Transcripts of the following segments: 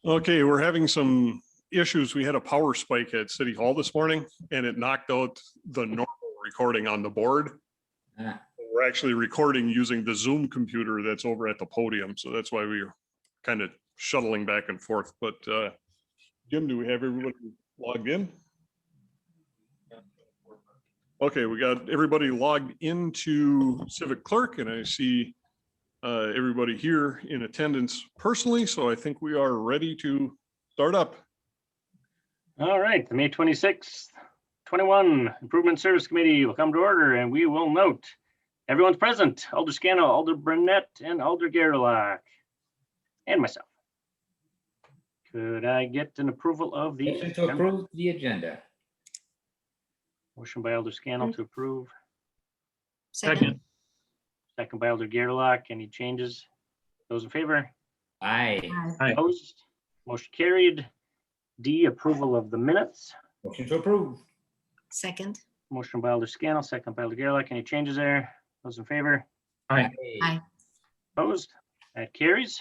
Okay, we're having some issues. We had a power spike at City Hall this morning and it knocked out the normal recording on the board. We're actually recording using the Zoom computer that's over at the podium. So that's why we're kind of shuttling back and forth. But Jim, do we have everybody logged in? Okay, we got everybody logged into Civic Clerk and I see everybody here in attendance personally. So I think we are ready to start up. All right, the May 26th, 21 Improvement Service Committee will come to order and we will note everyone's present: Alder Scannell, Alder Burnett, and Alder Gerlach, and myself. Could I get an approval of the Motion to approve the agenda. Motion by Alder Scannell to approve. Second. Second by Alder Gerlach. Any changes? Those in favor? Aye. Aye. Opposed? Motion carried. D, approval of the minutes. Motion to approve. Second. Motion by Alder Scannell, second by Alder Gerlach. Any changes there? Those in favor? Aye. Opposed? That carries.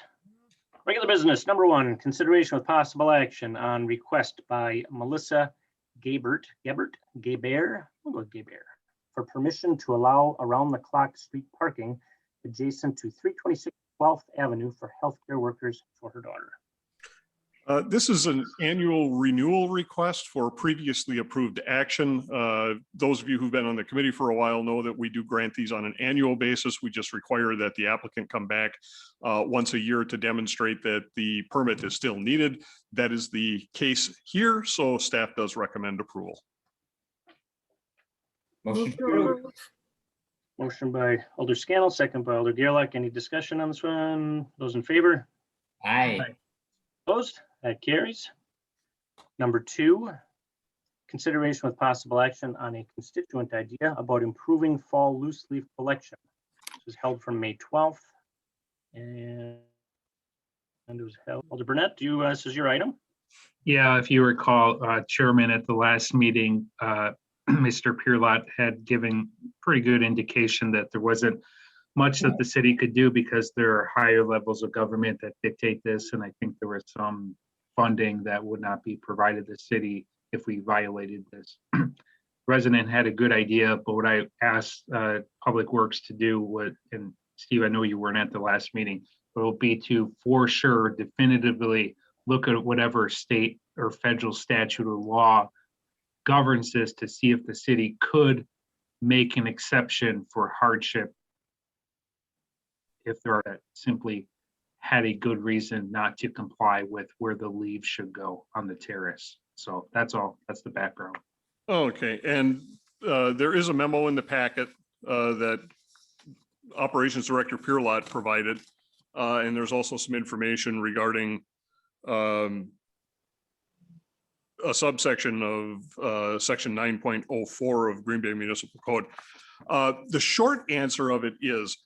Regular business, number 1, consideration with possible action on request by Melissa Gabert for permission to allow around-the-clock street parking adjacent to 326 12th Avenue for healthcare workers for her daughter. This is an annual renewal request for previously approved action. Those of you who've been on the committee for a while know that we do grant these on an annual basis. We just require that the applicant come back once a year to demonstrate that the permit is still needed. That is the case here, so staff does recommend approval. Motion to approve. Motion by Alder Scannell, second by Alder Gerlach. Any discussion on this one? Those in favor? Aye. Opposed? That carries. Number 2, consideration with possible action on a constituent idea about improving fall loose leaf collection. This was held from May 12th. And it was held. Alder Burnett, this is your item? Yeah, if you recall, Chairman, at the last meeting, Mr. Pierlot had given pretty good indication that there wasn't much that the city could do because there are higher levels of government that dictate this. And I think there was some funding that would not be provided to the city if we violated this. Resident had a good idea, but what I asked Public Works to do and Steve, I know you weren't at the last meeting, but it will be to for sure definitively look at whatever state or federal statute or law governs this to see if the city could make an exception for hardship if there are that simply had a good reason not to comply with where the leaves should go on the terrace. So that's all. That's the background. Okay, and there is a memo in the packet that Operations Director Pierlot provided, and there's also some information regarding a subsection of section 9.04 of Green Bay Municipal Code. The short answer of it is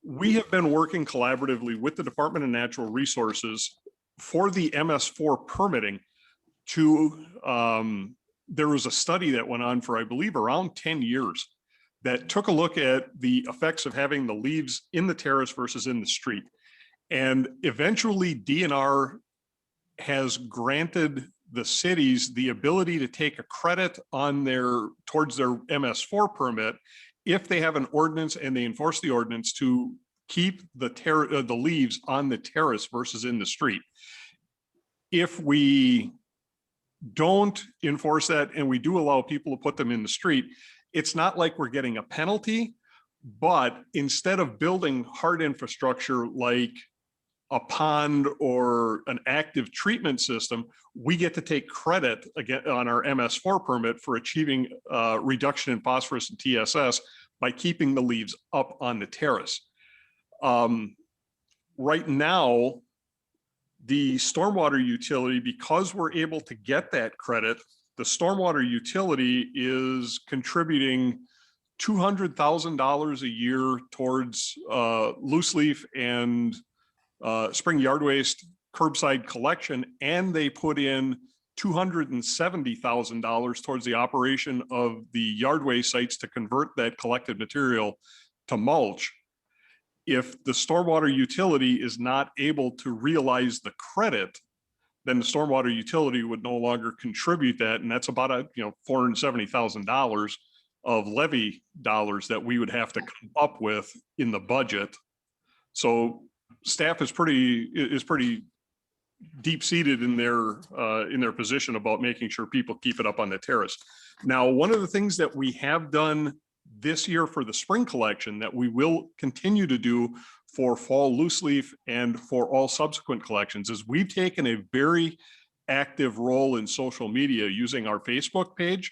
we have been working collaboratively with the Department of Natural Resources for the MS4 permitting to, there was a study that went on for, I believe, around 10 years that took a look at the effects of having the leaves in the terrace versus in the street. And eventually DNR has granted the cities the ability to take a credit on towards their MS4 permit if they have an ordinance and they enforce the ordinance to keep the leaves on the terrace versus in the street. If we don't enforce that and we do allow people to put them in the street, it's not like we're getting a penalty, but instead of building hard infrastructure like a pond or an active treatment system, we get to take credit again on our MS4 permit for achieving reduction in phosphorus and TSS by keeping the leaves up on the terrace. Right now, the stormwater utility, because we're able to get that credit, the stormwater utility is contributing $200,000 a year towards loose leaf and spring yard waste curbside collection, and they put in $270,000 towards the operation of the yard waste sites to convert that collected material to mulch. If the stormwater utility is not able to realize the credit, then the stormwater utility would no longer contribute that. And that's about $470,000 of levy dollars that we would have to come up with in the budget. So staff is pretty deep seated in their position about making sure people keep it up on the terrace. Now, one of the things that we have done this year for the spring collection that we will continue to do for fall loose leaf and for all subsequent collections is we've taken a very active role in social media using our Facebook page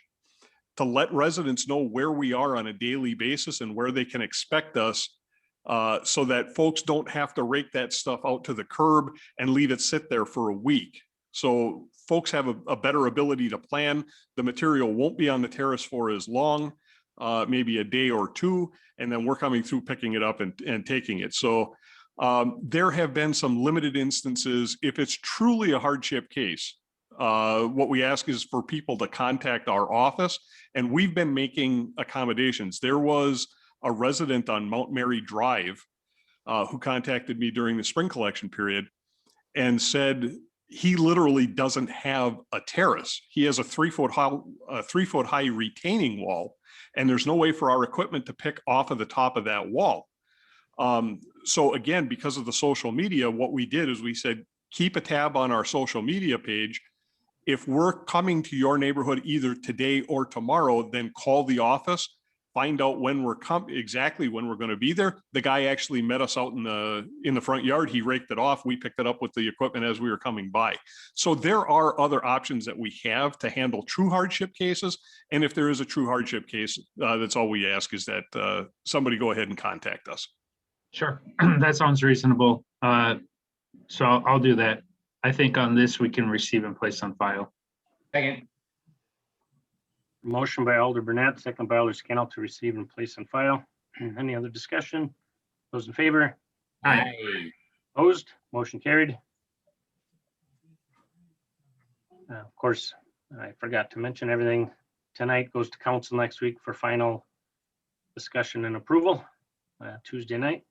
to let residents know where we are on a daily basis and where they can expect us, so that folks don't have to rake that stuff out to the curb and leave it sit there for a week. So folks have a better ability to plan. The material won't be on the terrace for as long, maybe a day or two, and then we're coming through picking it up and taking it. So there have been some limited instances. If it's truly a hardship case, what we ask is for people to contact our office, and we've been making accommodations. There was a resident on Mount Mary Drive who contacted me during the spring collection period and said he literally doesn't have a terrace. He has a 3-foot high retaining wall, and there's no way for our equipment to pick off of the top of that wall. So again, because of the social media, what we did is we said, keep a tab on our social media page. If we're coming to your neighborhood either today or tomorrow, then call the office, find out when exactly when we're going to be there. The guy actually met us out in the front yard. He raked it off. We picked it up with the equipment as we were coming by. So there are other options that we have to handle true hardship cases. And if there is a true hardship case, that's all we ask is that somebody go ahead and contact us. Sure, that sounds reasonable. So I'll do that. I think on this, we can receive and place on file. Second. Motion by Alder Burnett, second by Alder Scannell to receive and place on file. Any other discussion? Those in favor? Aye. Opposed? Motion carried. Of course, I forgot to mention everything tonight goes to council next week for final discussion and approval, Tuesday night.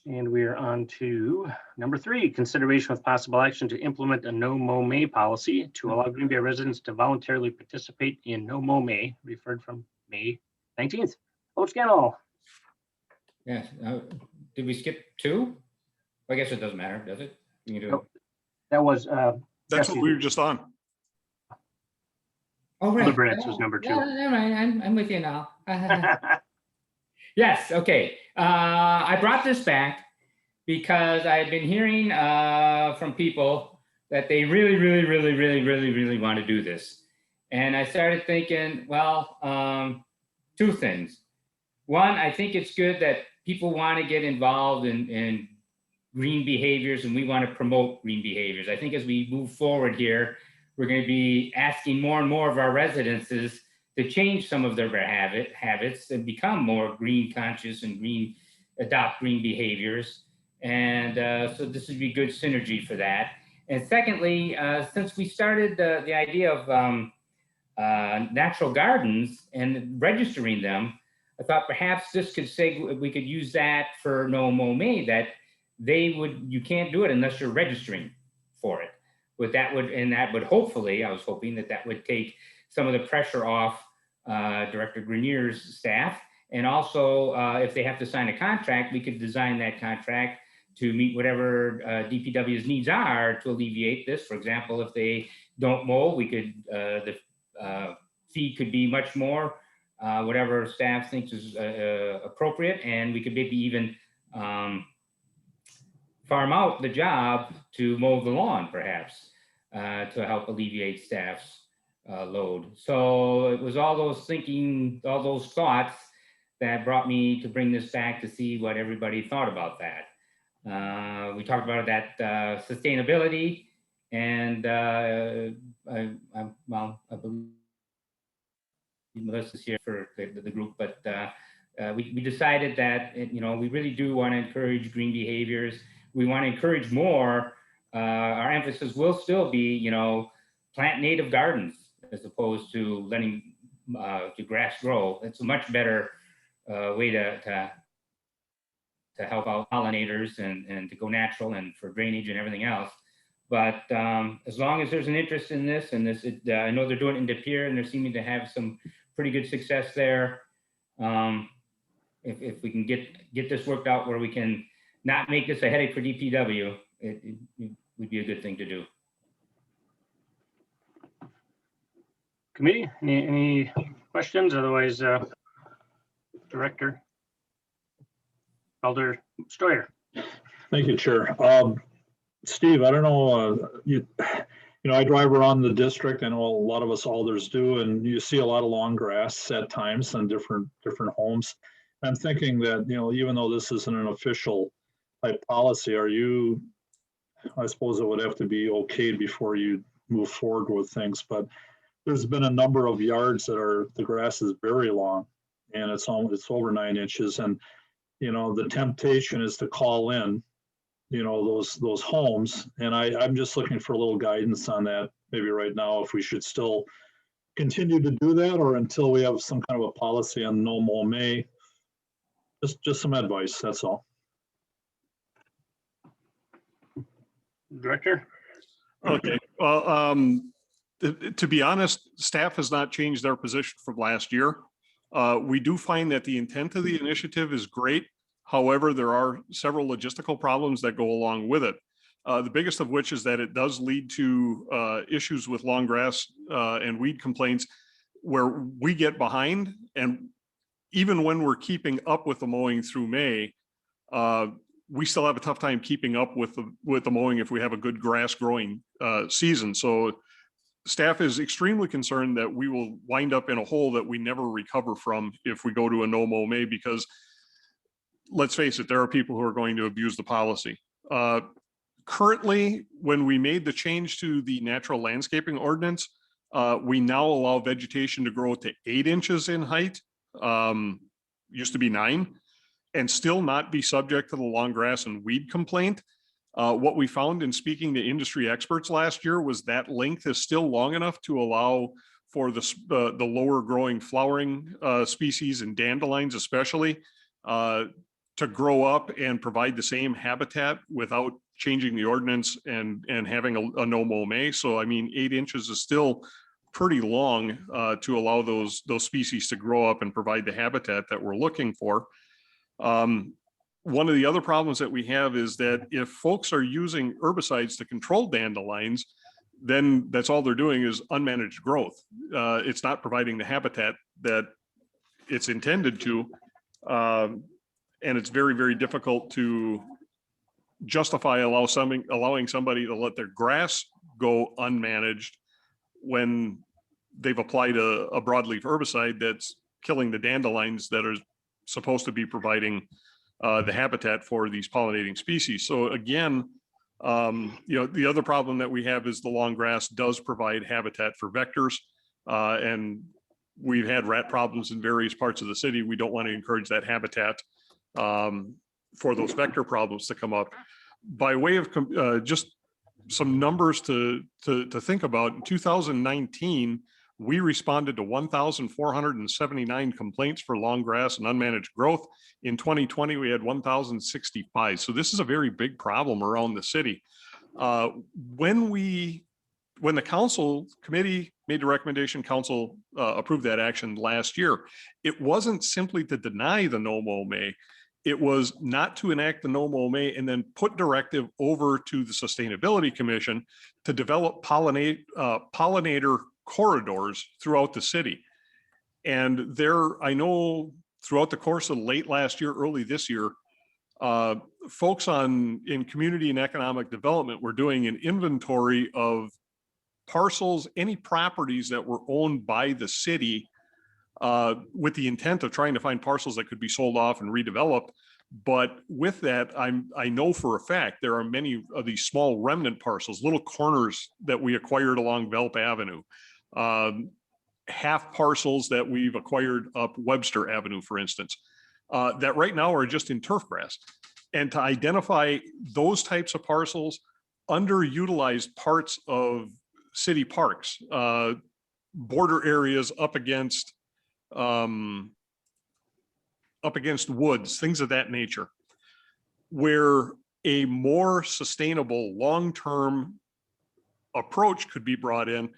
And we are on to number 3, consideration with possible action to implement a no mow May policy to allow Green Bay residents to voluntarily participate in no mow May, referred from May 19th. Alder Scannell. Yes. Did we skip 2? I guess it doesn't matter, does it? You can do it. Nope. That was, That's Yes, what you we did. were just on. Oh, right. Alder Burnett's was number 2. Yeah, never mind. I'm with you now. Yes, okay. I brought this back because I've been hearing from people that they really want to do this. And I started thinking, well, 2 things. One, I think it's good that people want to get involved in green behaviors, and we want to promote green behaviors. I think as we move forward here, we're going to be asking more and more of our residences to change some of their habits and become more green conscious and adopt green behaviors. And so this would be good synergy for that. And secondly, since we started the idea of natural gardens and registering them, I thought perhaps this could say we could use that for no mow May, that you can't do it unless you're registering for it. That would hopefully, I was hoping that would take some of the pressure off Director Grenier's staff. And also, if they have to sign a contract, we could design that contract to meet whatever DPW's needs are to alleviate this. For example, if they don't mow, we could, the fee could be much more, whatever staff thinks is appropriate. And we could maybe even farm out the job to mow the lawn, perhaps, to help alleviate staff's load. So it was all those thoughts that brought me to bring this back to see what everybody thought about that. We talked about that sustainability, and I believe Melissa's here for the group, but we decided that we really do want to encourage green behaviors. We want to encourage more. Our emphasis will still be, plant native gardens as opposed to letting the grass grow. It's a much better way to help out pollinators and to go natural and for drainage and everything else. But as long as there's an interest in this, and I know they're doing it in De Pere, and they're seeming to have some pretty good success there. If we can get this worked out where we can not make this a headache for DPW, it would be a good thing to do. Committee, any questions? Otherwise, Director Alder Steuer. Thank you, Chair. Steve, I don't know, you know, I drive around the district. I know a lot of us alders do, and you see a lot of long grass at times on different homes. I'm thinking that, you know, even though this isn't an official type policy, I suppose it would have to be okayed before you move forward with things, but there's been a number of yards that the grass is very long and it's over 9 inches. And, you know, the temptation is to call in, you know, those homes. And I'm just looking for a little guidance on that, maybe right now, if we should still continue to do that or until we have some kind of a policy on no mow May. Just some advice, that's all. Director? Okay, well, to be honest, staff has not changed their position from last year. We do find that the intent of the initiative is great. However, there are several logistical problems that go along with it. The biggest of which is that it does lead to issues with long grass and weed complaints where we get behind. And even when we're keeping up with the mowing through May, we still have a tough time keeping up with the mowing if we have a good grass growing season. So staff is extremely concerned that we will wind up in a hole that we never recover from if we go to a no mow May, because let's face it, there are people who are going to abuse the policy. Currently, when we made the change to the natural landscaping ordinance, we now allow vegetation to grow to 8 inches in height. Used to be 9, and still not be subject to the long grass and weed complaint. What we found in speaking to industry experts last year was that length is still long enough to allow for the lower growing flowering species and dandelions especially to grow up and provide the same habitat without changing the ordinance and having a no mow May. So I mean, 8 inches is still pretty long to allow those species to grow up and provide the habitat that we're looking for. One of the other problems that we have is that if folks are using herbicides to control dandelions, then that's all they're doing is unmanaged growth. It's not providing the habitat that it's intended to. And it's very, very difficult to justify allowing somebody to let their grass go unmanaged when they've applied a broadleaf herbicide that's killing the dandelions that are supposed to be providing the habitat for these pollinating species. So again, you know, the other problem that we have is the long grass does provide habitat for vectors, and we've had rat problems in various parts of the city. We don't want to encourage that habitat for those vector problems to come up. By way of just some numbers to think about, in 2019, we responded to 1,479 complaints for long grass and unmanaged growth. In 2020, we had 1,065. So this is a very big problem around the city. When the council committee made the recommendation, council approved that action last year, it wasn't simply to deny the no mow May. It was not to enact the no mow May and then put directive over to the Sustainability Commission to develop pollinator corridors throughout the city. And I know throughout the course of late last year, early this year, folks in community and economic development were doing an inventory of parcels, any properties that were owned by the city, with the intent of trying to find parcels that could be sold off and redeveloped. But with that, I know for a fact there are many of these small remnant parcels, little corners that we acquired along Velp Avenue, half parcels that we've acquired up Webster Avenue, for instance, that right now are just in turf grass. And to identify those types of parcels, underutilized parts of city parks, border areas up against woods, things of that nature, where a more sustainable long-term approach could be brought in.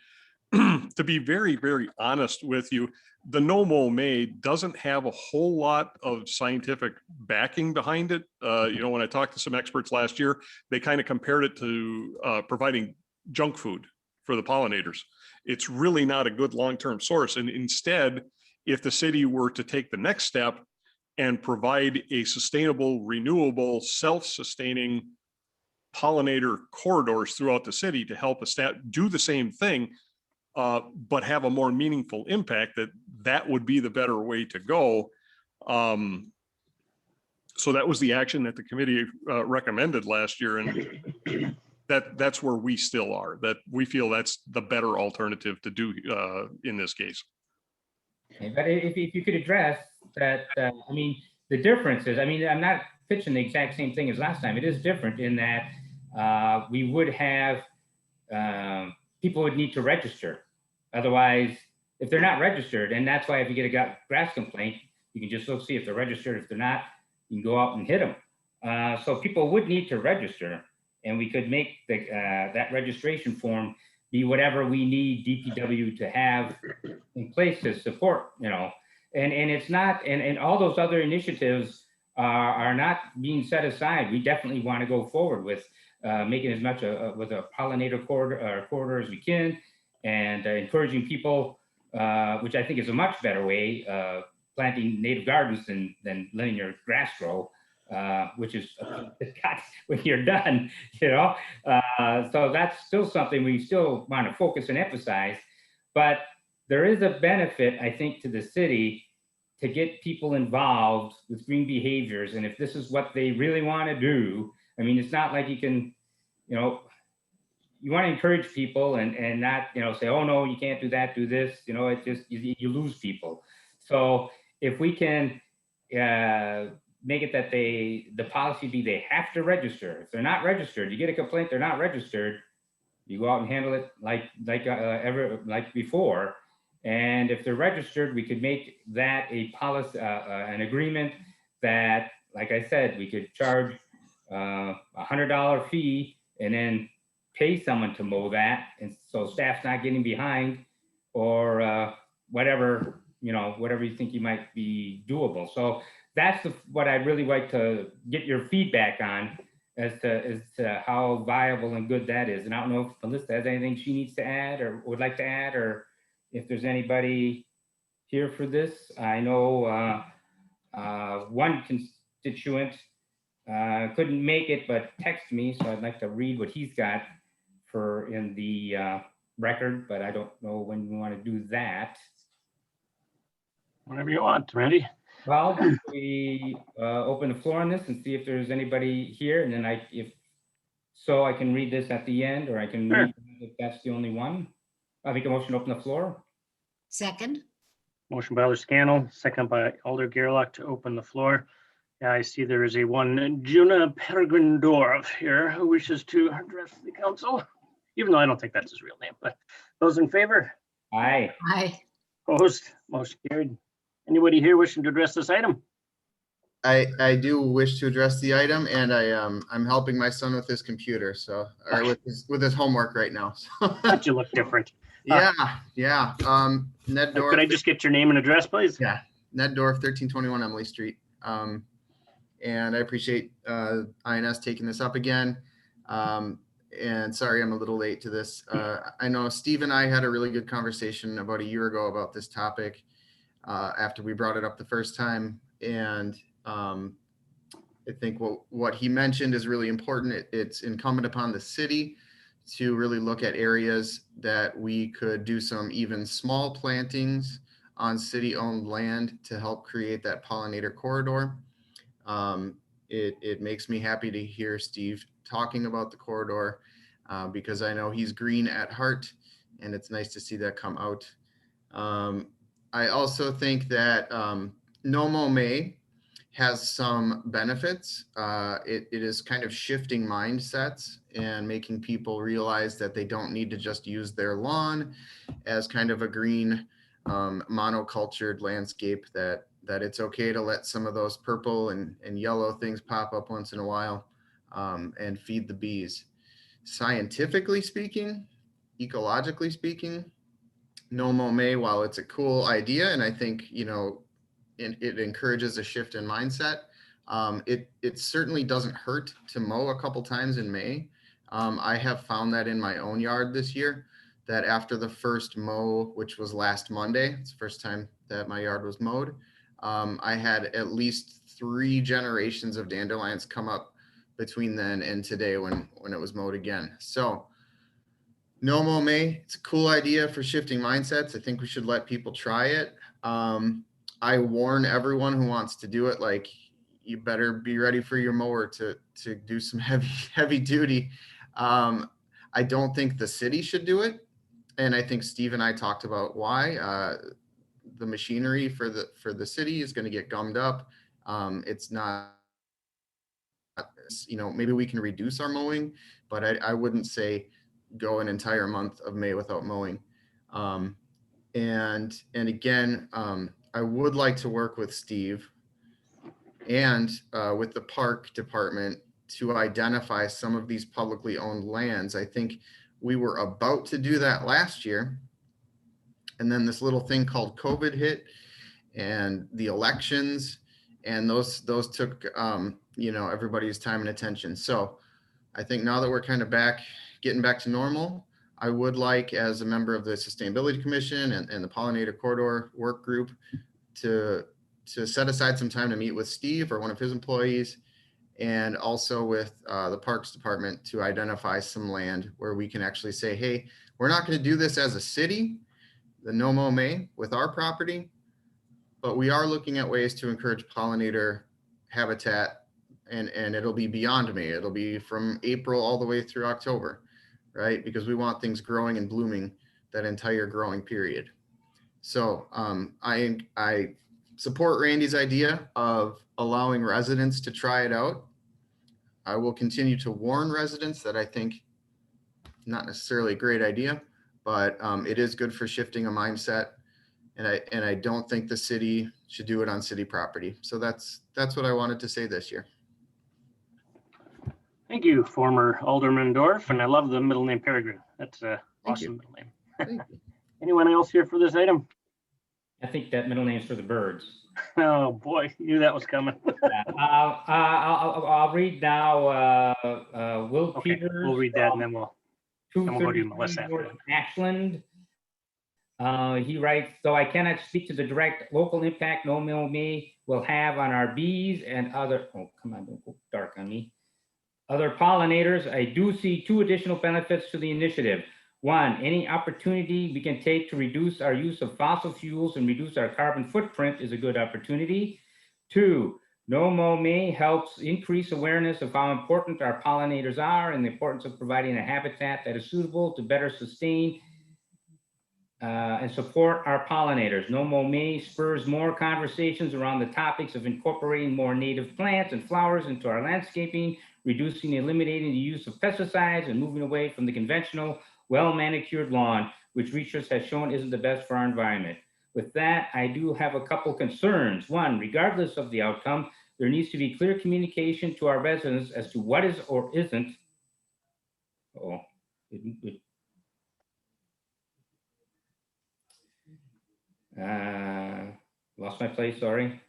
To be very, very honest with you, the no mow may doesn't have a whole lot of scientific backing behind it. When I talked to some experts last year, they kind of compared it to providing junk food for the pollinators. It's really not a good long-term source. And instead, if the city were to take the next step and provide a sustainable, renewable, self-sustaining pollinator corridors throughout the city to help do the same thing, but have a more meaningful impact, that would be the better way to go. So that was the action that the committee recommended last year, and that's where we still are. That we feel that's the better alternative to do in this case. Okay, but if you could address that, I mean, the differences, I mean, I'm not pitching the exact same thing as last time. It is different in that we would have, people would need to register. Otherwise, if they're not registered, and that's why if you get a grass complaint, you can just look, see if they're registered. If they're not, you can go out and hit them. So people would need to register, and we could make that registration form be whatever we need DPW to have in place to support, and it's not, and all those other initiatives are not being set aside. We definitely want to go forward with making as much with a pollinator corridor as we can, and encouraging people, which I think is a much better way, planting native gardens than letting your grass grow, which is when you're done, so that's still something we still want to focus and emphasize. But there is a benefit, I think, to the city to get people involved with green behaviors. And if this is what they really want to do, I mean, it's not like you can, you want to encourage people and not, say, oh, no, you can't do that, do this, it just, you lose people. So if we can make it that the policy be they have to register. If they're not registered, you get a complaint, they're not registered, you go out and handle it like before. And if they're registered, we could make that a policy, an agreement that, like I said, we could charge $100 fee and then pay someone to mow that, and so staff's not getting behind, or whatever you think you might be doable. So that's what I'd really like to get your feedback on, as to how viable and good that is. And I don't know if Melissa has anything she needs to add or would like to add, or if there's anybody here for this. I know one constituent couldn't make it, but text me, so I'd like to read what he's got in the record, but I don't know when we want to do that. Whenever you want. Ready? Well, we open the floor on this and see if there's anybody here, and then I can read this at the end, or I can read if that's the only one. I'll make a motion to open the floor. Second. Motion by Alder Scannell, second by Alder Gerlach to open the floor. Yeah, I see there is a one Juna Peregrine Dorf here who wishes to address the council, even though I don't think that's his real name, but those in favor? Aye. Aye. Opposed? Motion carried. Anybody here wishing to address this item? I do wish to address the item, and I'm helping my son with his computer, or with his homework right now. But you look different. Yeah. Ned Dorf. Could I just get your name and address, please? Yeah, Ned Dorf, 1321 Emily Street. And I appreciate INS taking this up again. And sorry, I'm a little late to this. I know Steve and I had a really good conversation about a year ago about this topic after we brought it up the first time. And I think what he mentioned is really important. It's incumbent upon the city to really look at areas that we could do some even small plantings on city-owned land to help create that pollinator corridor. It makes me happy to hear Steve talking about the corridor because I know he's green at heart, and it's nice to see that come out. I also think that No Mow May has some benefits. It is kind of shifting mindsets and making people realize that they don't need to just use their lawn as kind of a green monocultured landscape, that it's okay to let some of those purple and yellow things pop up once in a while and feed the bees. Scientifically speaking, ecologically speaking, no mow May, while it's a cool idea, and I think, it encourages a shift in mindset, it certainly doesn't hurt to mow a couple times in May. I have found that in my own yard this year, that after the first mow, which was last Monday, it's the first time that my yard was mowed, I had at least 3 generations of dandelions come up between then and today when it was mowed again. So no mow May, it's a cool idea for shifting mindsets. I think we should let people try it. I warn everyone who wants to do it, like, you better be ready for your mower to do some heavy duty. I don't think the city should do it. And I think Steve and I talked about why. The machinery for the city is going to get gummed up. It's not, maybe we can reduce our mowing, but I wouldn't say go an entire month of May without mowing. And again, I would like to work with Steve and with the park department to identify some of these publicly owned lands. I think we were about to do that last year. And then this little thing called COVID hit and the elections, and those took, everybody's time and attention. So I think now that we're kind of getting back to normal, I would like, as a member of the Sustainability Commission and the Pollinator Corridor Work Group, to set aside some time to meet with Steve or one of his employees, and also with the Parks Department, to identify some land where we can actually say, hey, we're not going to do this as a city, the no mow May with our property, but we are looking at ways to encourage pollinator habitat, and it'll be beyond May. It'll be from April all the way through October, right? Because we want things growing and blooming that entire growing period. So I support Randy's idea of allowing residents to try it out. I will continue to warn residents that I think not necessarily a great idea, but it is good for shifting a mindset. And I don't think the city should do it on city property. So that's what I wanted to say this year. Thank you, former Alderman Dorf, and I love the middle name Peregrine. That's a Thank you. awesome middle name. Thank you. Anyone else here for this item? I think that middle name's for the birds. Oh boy, knew that was coming. I'll read now, Will Okay, Peters. we'll read that and then we'll go to 233 Melissa after North Ashland. He writes, though I cannot speak to the direct local impact no mow May will have on our bees and other, oh, come on, don't go dark on me. Other pollinators, I do see 2 additional benefits to the initiative. 1, any opportunity we can take to reduce our use of fossil fuels and reduce our carbon footprint is a good opportunity. 2, no mow May helps increase awareness of how important our pollinators are and the importance of providing a habitat that is suitable to better sustain and support our pollinators. No mow May spurs more conversations around the topics of incorporating more native plants and flowers into our landscaping, reducing and eliminating the use of pesticides, and moving away from the conventional well-manicured lawn, which research has shown isn't the best for our environment. With that, I do have a couple concerns. 1, regardless of the outcome, there needs to be clear communication to our residents as to what is or isn't. Lost my place, sorry.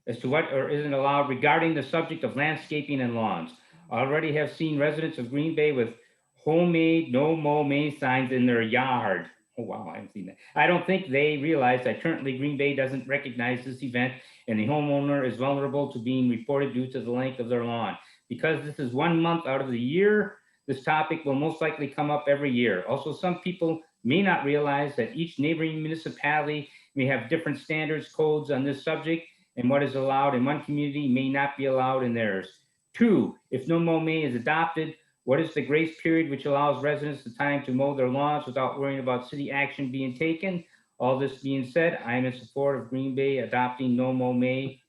As to what or isn't allowed regarding the subject of landscaping and lawns. I already have seen residents of Green Bay with homemade no mow May signs in their yard. Oh, wow, I haven't seen that. I don't think they realize that currently Green Bay doesn't recognize this event and the homeowner is vulnerable to being reported due to the length of their lawn. Because this is 1 month out of the year, this topic will most likely come up every year. Also, some people may not realize that each neighboring municipality may have different standards, codes on this subject, and what is allowed in one community may not be allowed in theirs. 2, if no mow May is adopted, what is the grace period which allows residents the time to mow their lawns without worrying about city action being taken? All this being said, I am in support of Green Bay adopting no mow May,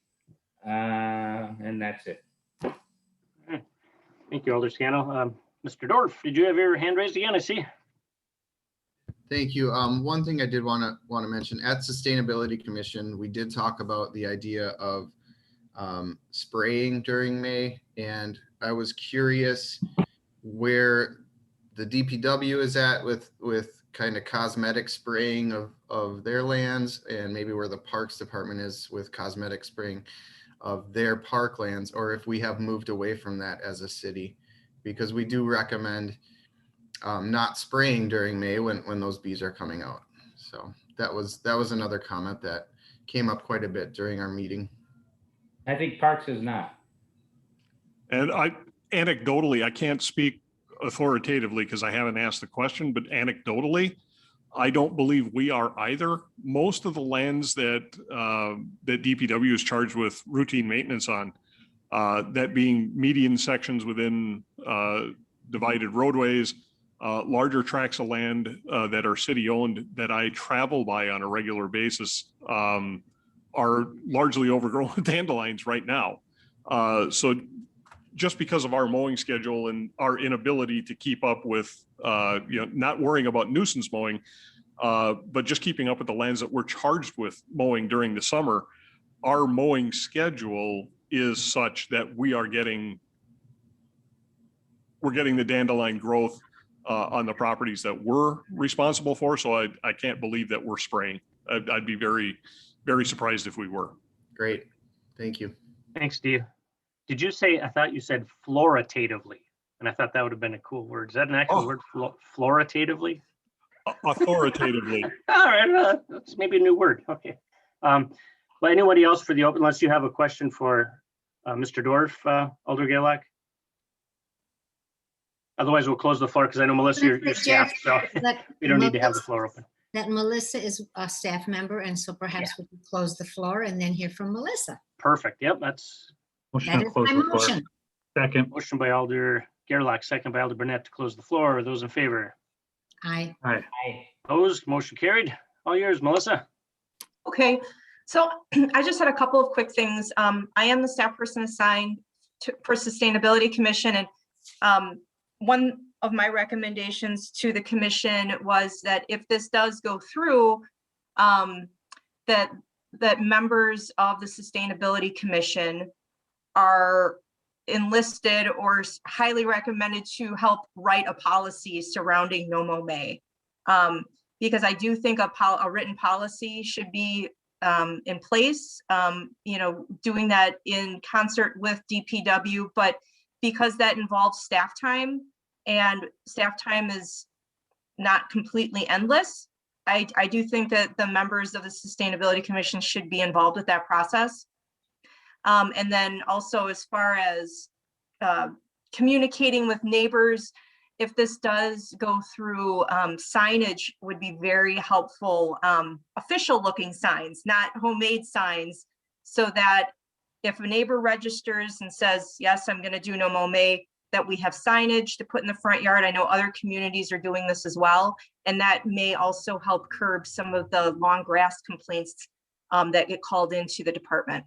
and that's it. Thank you, Alder Scannell. Mr. Dorf, did you have your hand raised again? I see. Thank you. One thing I did want to mention, at Sustainability Commission, we did talk about the idea of spraying during May, and I was curious where the DPW is at with kind of cosmetic spraying of their lands, and maybe where the Parks Department is with cosmetic spraying of their parklands, or if we have moved away from that as a city, because we do recommend not spraying during May when those bees are coming out. So that was another comment that came up quite a bit during our meeting. I think Parks is not. And anecdotally, I can't speak authoritatively because I haven't asked the question, but anecdotally, I don't believe we are either. Most of the lands that DPW is charged with routine maintenance on, that being median sections within divided roadways, larger tracts of land that are city owned that I travel by on a regular basis, are largely overgrown with dandelions right now. So just because of our mowing schedule and our inability to keep up with, not worrying about nuisance mowing, but just keeping up with the lands that we're charged with mowing during the summer, our mowing schedule is such that we're getting the dandelion growth on the properties that we're responsible for. So I can't believe that we're spraying. I'd be very, very surprised if we were. Great, thank you. Thanks, Steve. Did you say, I thought you said floritatively, and I thought that would have been a cool word. Is that an actual word, floritatively? Authoritatively. All right, that's maybe a new word. Okay. Well, anybody else for the open, unless you have a question for Mr. Dorf, Alder Gaylak? Otherwise, we'll close the floor because I know, Melissa, you're staff, so we don't need to have the floor open. That Melissa is a staff member, and so perhaps we can close the floor and then hear from Melissa. Perfect. Yep, that's Motion That to is close my the floor. motion. Second. motion by Alder Gerlach, second by Alder Burnett to close the floor. Are those in favor? Aye. Aye. Opposed? Motion carried. All yours, Melissa. Okay, so I just had a couple of quick things. I am the staff person assigned for Sustainability Commission, and one of my recommendations to the commission was that if this does go through, that members of the Sustainability Commission are enlisted or highly recommended to help write a policy surrounding No Mow May. Because I do think a written policy should be in place, doing that in concert with DPW, but because that involves staff time and staff time is not completely endless, I do think that the members of the Sustainability Commission should be involved with that process. And then also as far as communicating with neighbors, if this does go through, signage would be very helpful, official looking signs, not homemade signs, so that if a neighbor registers and says, yes, I'm going to do No Mow May, that we have signage to put in the front yard. I know other communities are doing this as well. And that may also help curb some of the long grass complaints that get called into the department.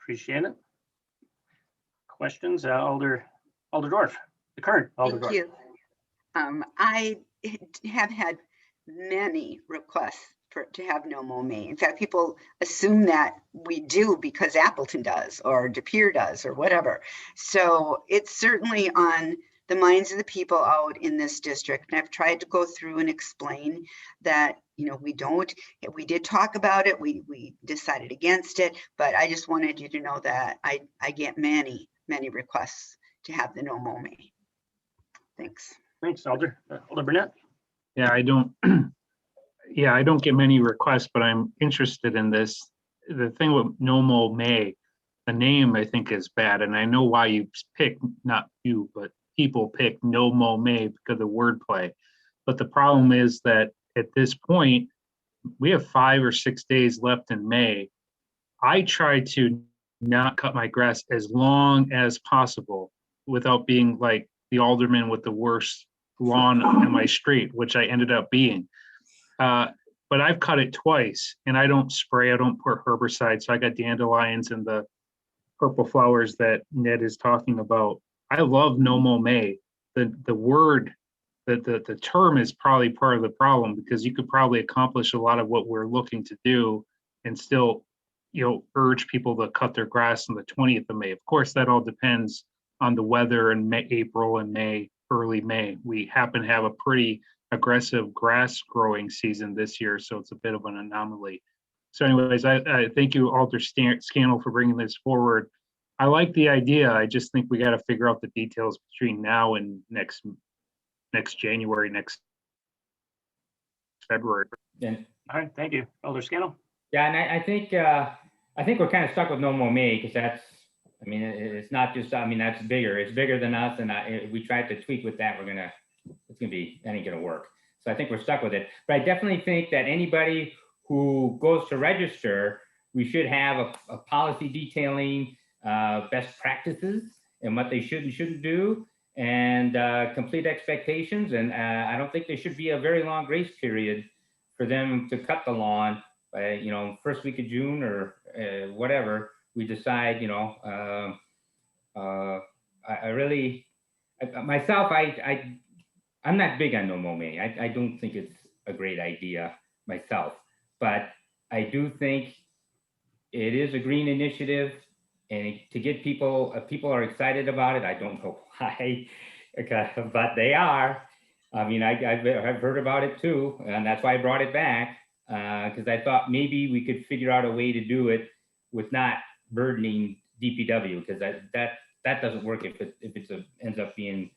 Appreciate it. Questions? Alder Dorf, the current Alder Thank Dorf. you. I have had many requests to have No Mow May. In fact, people assume that we do because Appleton does or De Pere does or whatever. So it's certainly on the minds of the people out in this district. And I've tried to go through and explain that, we did talk about it. We decided against it, but I just wanted you to know that I get many requests to have the No Mow May. Thanks. Thanks, Alder. Alder Burnett. Yeah, I don't get many requests, but I'm interested in this. The thing with No Mow May, the name I think is bad, and I know why you pick, not you, but people pick No Mow May because of wordplay. But the problem is that at this point, we have 5 or 6 days left in May. I try to not cut my grass as long as possible without being like the alderman with the worst lawn on my street, which I ended up being. But I've cut it twice and I don't spray, I don't put herbicide. So I got dandelions and the purple flowers that Ned is talking about. I love No Mow May. The word, the term is probably part of the problem, because you could probably accomplish a lot of what we're looking to do and still, urge people to cut their grass on the 20th of May. Of course, that all depends on the weather in April and May early May. We happen to have a pretty aggressive grass growing season this year, so it's a bit of an anomaly. So anyways, I thank you, Alder Scannell, for bringing this forward. I like the idea. I just think we got to figure out the details between now and next January, next February. And All right, thank you. Elder Scannell? yeah, and I think we're kind of stuck with No More May because that's, I mean, it's not just, I mean, that's bigger. It's bigger than us, and we tried to tweak with that. That ain't gonna work. So I think we're stuck with it. But I definitely think that anybody who goes to register, we should have a policy detailing best practices and what they should and shouldn't do, and complete expectations. And I don't think there should be a very long grace period for them to cut the lawn by, first week of June or whatever we decide. I'm not big on No More May. I don't think it's a great idea myself, but I do think it is a green initiative, and to get people are excited about it. I don't know why, but they are. I mean, I've heard about it too, and that's why I brought it back, because I thought maybe we could figure out a way to do it with not burdening DPW, because that doesn't work if it ends up being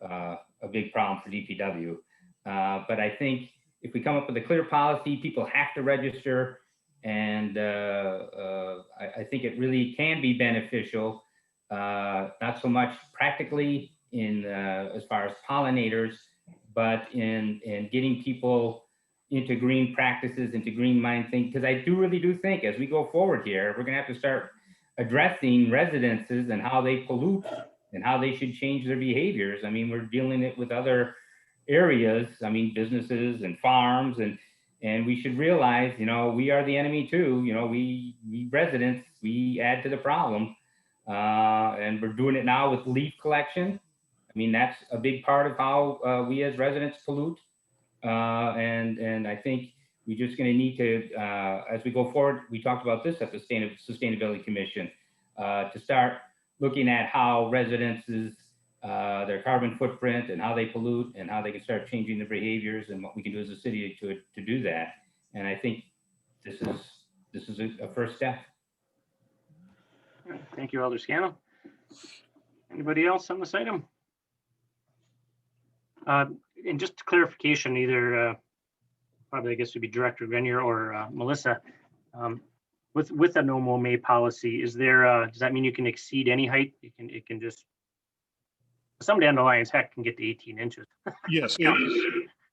a big problem for DPW. But I think if we come up with a clear policy, people have to register, and I think it really can be beneficial, not so much practically in as far as pollinators, but in getting people into green practices, into green mind thinking. Because I really do think as we go forward here, we're gonna have to start addressing residences and how they pollute and how they should change their behaviors. I mean, we're dealing it with other areas. I mean, businesses and farms, and we should realize, we are the enemy too. We residents, we add to the problem, and we're doing it now with leaf collection. I mean, that's a big part of how we as residents pollute, and I think we're just going to need to, as we go forward, we talked about this at the Sustainability Commission, to start looking at how residences, their carbon footprint and how they pollute and how they can start changing their behaviors and what we can do as a city to do that. And I think this is a first step. All right, thank you, Elder Scannell. Anybody else on this item? And just clarification, either probably I guess would be Director Grenier or Melissa. With a No More May policy, is there? Does that mean you can exceed any height? It can just, some dandelions heck can get to 18 inches. Yes,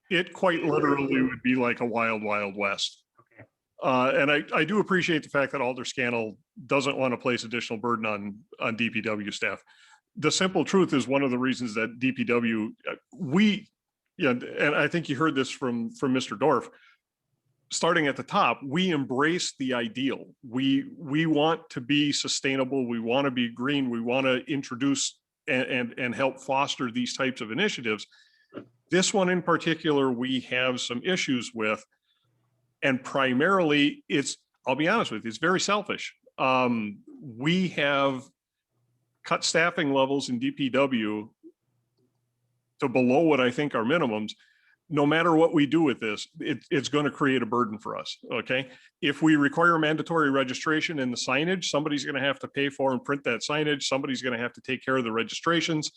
it quite literally would be like a wild, wild west. Okay. And I do appreciate the fact that Alder Scannell doesn't want to place additional burden on DPW staff. The simple truth is one of the reasons that DPW, and I think you heard this from Mr. Dorf, starting at the top, we embrace the ideal. We want to be sustainable. We want to be green. We want to introduce and help foster these types of initiatives. This one in particular, we have some issues with, and primarily I'll be honest with you, it's very selfish. We have cut staffing levels in DPW to below what I think are minimums. No matter what we do with this, it's going to create a burden for us, okay? If we require mandatory registration in the signage, somebody's going to have to pay for and print that signage. Somebody's going to have to take care of the registrations.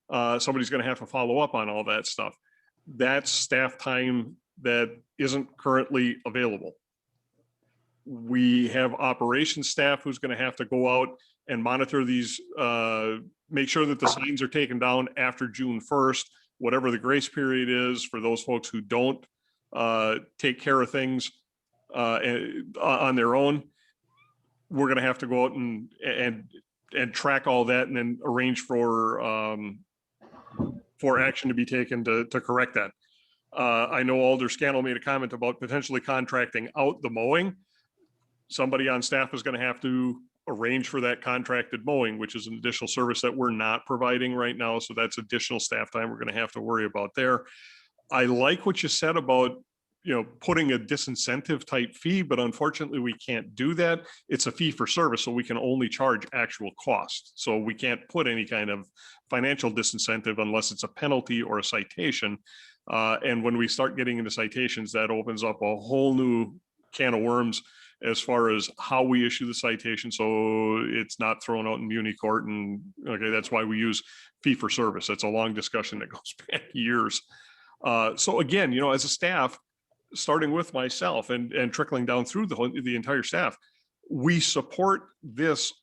Somebody's going to have to follow up on all that stuff. That's staff time that isn't currently available. We have operations staff who's going to have to go out and monitor these, make sure that the signs are taken down after June 1st, whatever the grace period is for those folks who don't take care of things on their own. We're going to have to go out and track all that and then arrange for action to be taken to correct that. I know Alder Scannell made a comment about potentially contracting out the mowing. Somebody on staff is going to have to arrange for that contracted mowing, which is an additional service that we're not providing right now. So that's additional staff time we're going to have to worry about there. I like what you said about putting a disincentive type fee, but unfortunately we can't do that. It's a fee for service, so we can only charge actual cost. So we can't put any kind of financial disincentive unless it's a penalty or a citation. And when we start getting into citations, that opens up a whole new can of worms as far as how we issue the citation. So it's not thrown out in muni court. And okay, that's why we use fee for service. That's a long discussion that goes back years. So again, as a staff, starting with myself and trickling down through the entire staff, we support this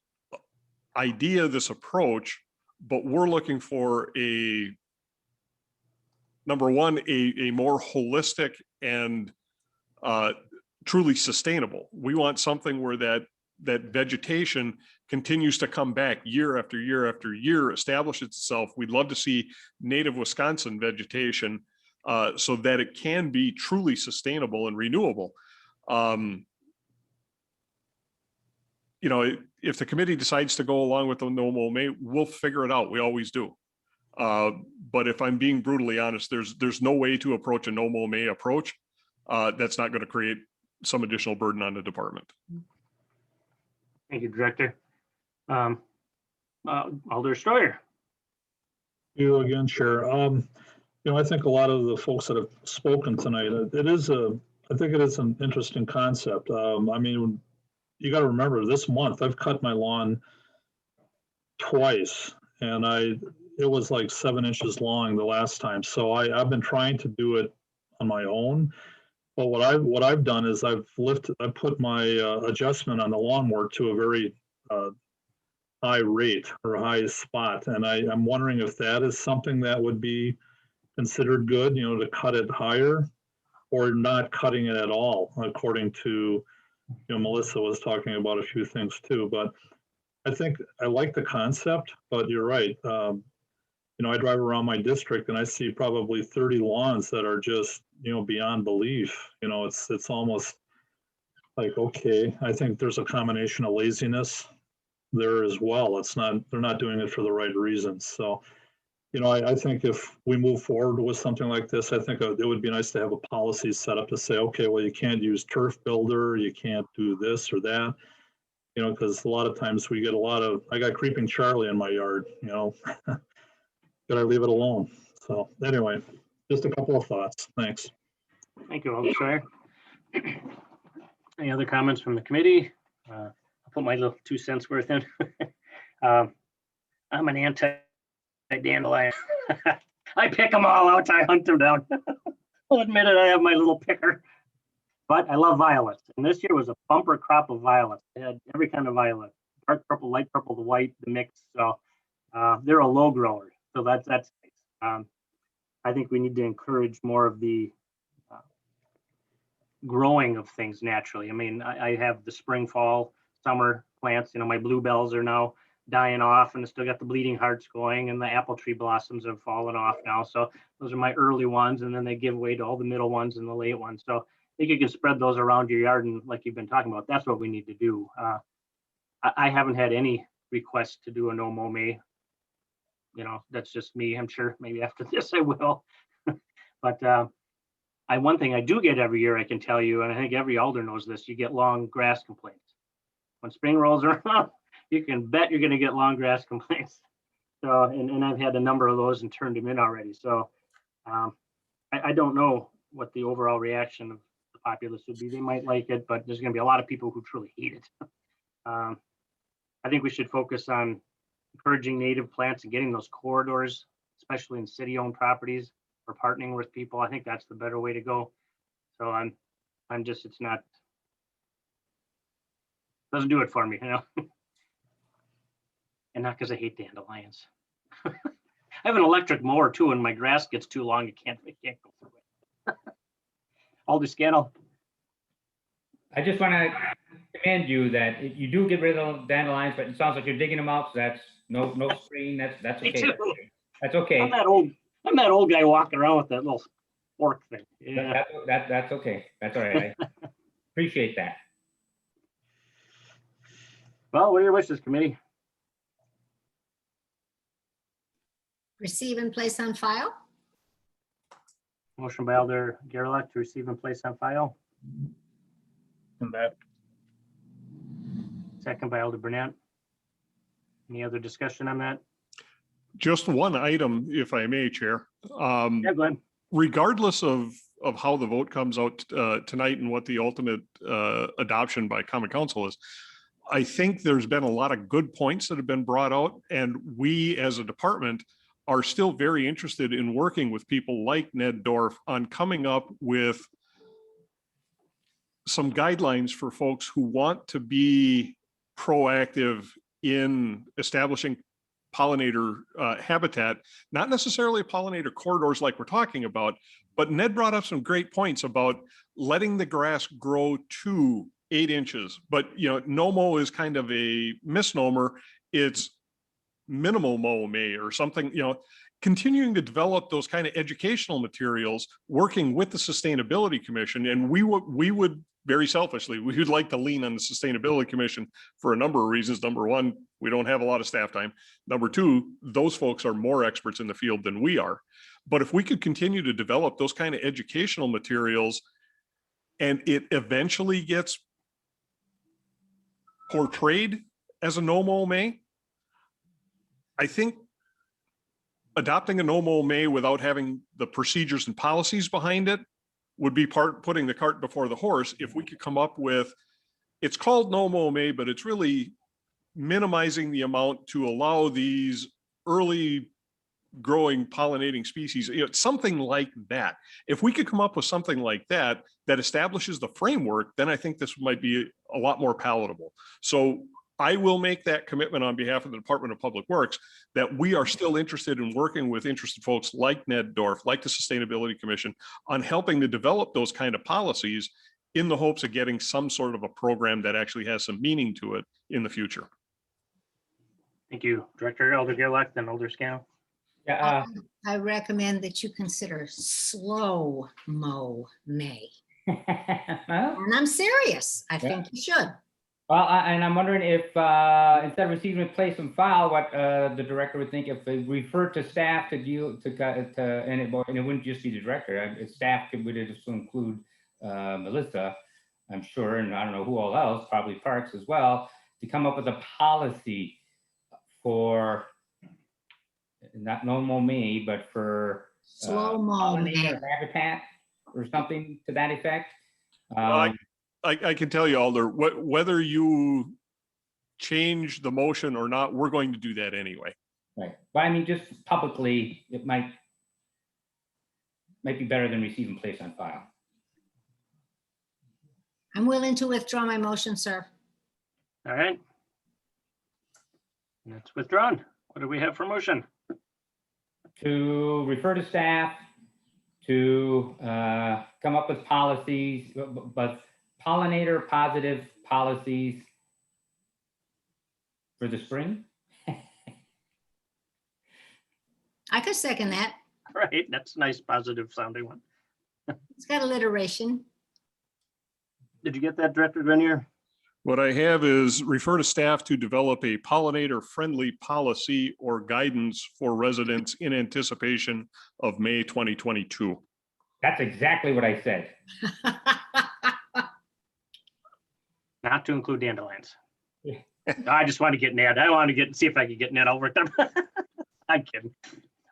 idea, this approach, but we're looking for number one, a more holistic and truly sustainable. We want something where that vegetation continues to come back year after year after year, establish itself. We'd love to see native Wisconsin vegetation so that it can be truly sustainable and renewable. If the committee decides to go along with the no mow May, we'll figure it out. We always do. But if I'm being brutally honest, there's no way to approach a no mow May approach that's not going to create some additional burden on the department. Thank you, Director. Alder Steuer. You again, Chair. I think a lot of the folks that have spoken tonight, I think it is an interesting concept. You got to remember this month, I've cut my lawn twice and it was like 7 inches long the last time. So I've been trying to do it on my own. But what I've done is I put my adjustment on the lawnmower to a very high rate or high spot. And I'm wondering if that is something that would be considered good, to cut it higher or not cutting it at all, according to, Melissa was talking about a few things too. But I think I like the concept, but you're right. I drive around my district and I see probably 30 lawns that are just, beyond belief. It's almost like, okay, I think there's a combination of laziness there as well. They're not doing it for the right reasons. So, I think if we move forward with something like this, I think it would be nice to have a policy set up to say, okay, well, you can't use turf builder, you can't do this or that, because a lot of times we get I got creeping Charlie in my yard, Could I leave it alone? So anyway, just a couple of thoughts. Thanks. Thank you, Alder Steuer. Any other comments from the committee? I'll put my little 2 cents worth in. I'm an anti-dandelion. I pick them all out. I hunt them down. I'll admit it, I have my little picker. But I love violets. And this year was a bumper crop of violets. They had every kind of violet. Dark purple, light purple, the white, the mix. So they're a low grower. So that's nice. I think we need to encourage more of the growing of things naturally. I have the spring, fall, summer plants. My bluebells are now dying off and I still got the bleeding hearts going, and the apple tree blossoms have fallen off now. So those are my early ones, and then they give way to all the middle ones and the late ones. So I think you can spread those around your yard, and like you've been talking about, that's what we need to do. I haven't had any requests to do a no mow May. That's just me. I'm sure maybe after this I will. But one thing I do get every year, I can tell you, and I think every alder knows this, you get long grass complaints. When spring rolls around, you can bet you're going to get long grass complaints. So, and I've had a number of those and turned them in already. So I don't know what the overall reaction of the populace would be. They might like it, but there's going to be a lot of people who truly hate it. I think we should focus on encouraging native plants and getting those corridors, especially in city-owned properties, or partnering with people. I think that's the better way to go. So I'm just, it's not, doesn't do it for me, And not because I hate dandelions. I have an electric mower too, and my grass gets too long. I can't go through it. Alder Scannell. I just want to commend you that you do get rid of dandelions, but it sounds like you're digging them out. So that's no screen. That's Me okay. too. That's okay. I'm that old guy walking around with that little fork thing. Yeah. That's okay. That's all right. I appreciate that. Well, what are your wishes, committee? Receive and place on file. Motion by Alder Gerlach to receive and place on file, And that, second by Alder Burnett. Any other discussion on that? Just one item, if I may, Chair. Yeah, go ahead. Regardless of how the vote comes out tonight and what the ultimate adoption by Common Council is, I think there's been a lot of good points that have been brought out, and we as a department are still very interested in working with people like Ned Dorf on coming up with some guidelines for folks who want to be proactive in establishing pollinator habitat, not necessarily pollinator corridors like we're talking about, but Ned brought up some great points about letting the grass grow to 8 inches. But, you know, no-mow is kind of a misnomer. It's minimal mow may or something, you know, continuing to develop those kind of educational materials, working with the Sustainability Commission. And we would very selfishly, we would like to lean on the Sustainability Commission for a number of reasons. Number one, we don't have a lot of staff time. Number two, those folks are more experts in the field than we are. But if we could continue to develop those kind of educational materials and it eventually gets portrayed as a no-mow may, I think adopting a no-mow may without having the procedures and policies behind it would be putting the cart before the horse. If we could come up with, it's called no-mow may, but it's really minimizing the amount to allow these early growing pollinating species, you know, something like that. If we could come up with something like that, that establishes the framework, then I think this might be a lot more palatable. So I will make that commitment on behalf of the Department of Public Works that we are still interested in working with interested folks like Ned Dorf, like the Sustainability Commission, on helping to develop those kind of policies in the hopes of getting some sort of a program that actually has some meaning to it in the future. Thank you, Director Alder Gerlach, then Alder Scannell. Yeah, I recommend that you consider slow mow may. well, And I'm serious. I think you should. and I'm wondering if instead of receiving and place on file, what the director would think if they refer to staff to deal and it wouldn't just be the director. Staff would just include Melissa, I'm sure, and I don't know who all else, probably Parks as well, to come up with a policy for not no-mow may, but for Slow mow may. pollinator habitat or something to that effect. Well, I can tell you, Alder, whether you change the motion or not, we're going to do that anyway. Right, but I mean, just publicly, it might be better than receive and place on file. I'm willing to withdraw my motion, sir. All right. And it's withdrawn. What do we have for motion? To refer to staff to come up with policies, but pollinator positive policies for the spring. I could second that. Right, that's a nice, positive sounding one. It's got alliteration. Did you get that, Director Grenier? What I have is refer to staff to develop a pollinator-friendly policy or guidance for residents in anticipation of May 2022. That's exactly what I said. Not to include dandelions. Yeah. I just want to get Ned. I want to see if I could get Ned over them. I'm kidding.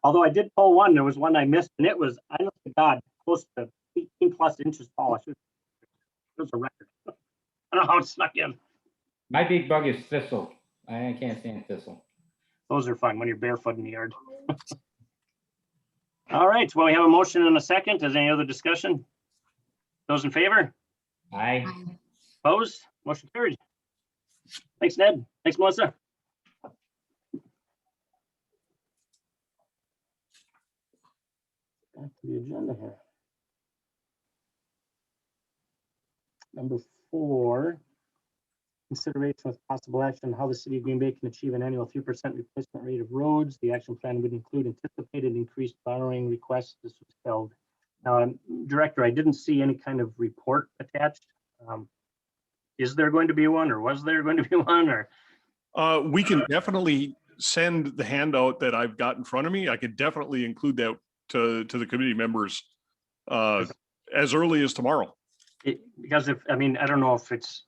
Although I did pull one, there was one I missed, and it was, honest to God, close to 18 plus inches tall. It was a record. I don't know how it snuck in. My big bug is thistle. I can't stand thistle. Those are fun when you're barefoot in the yard. All right, well, we have a motion and a second. Is there any other discussion? Those in favor? I Opposed? Motion carried. Thanks, Ned. Thanks, Melissa. Back to the agenda here. Number 4, consideration with possible action on how the city of Green Bay can achieve an annual 3% replacement rate of roads. The action plan would include anticipated increased borrowing requests. This was held. Now, Director, I didn't see any kind of report attached. Is there going to be one, or was there going to be one, or? We can definitely send the handout that I've got in front of me. I could definitely include that to the committee members as early as tomorrow. Because if, I mean, I don't know if it's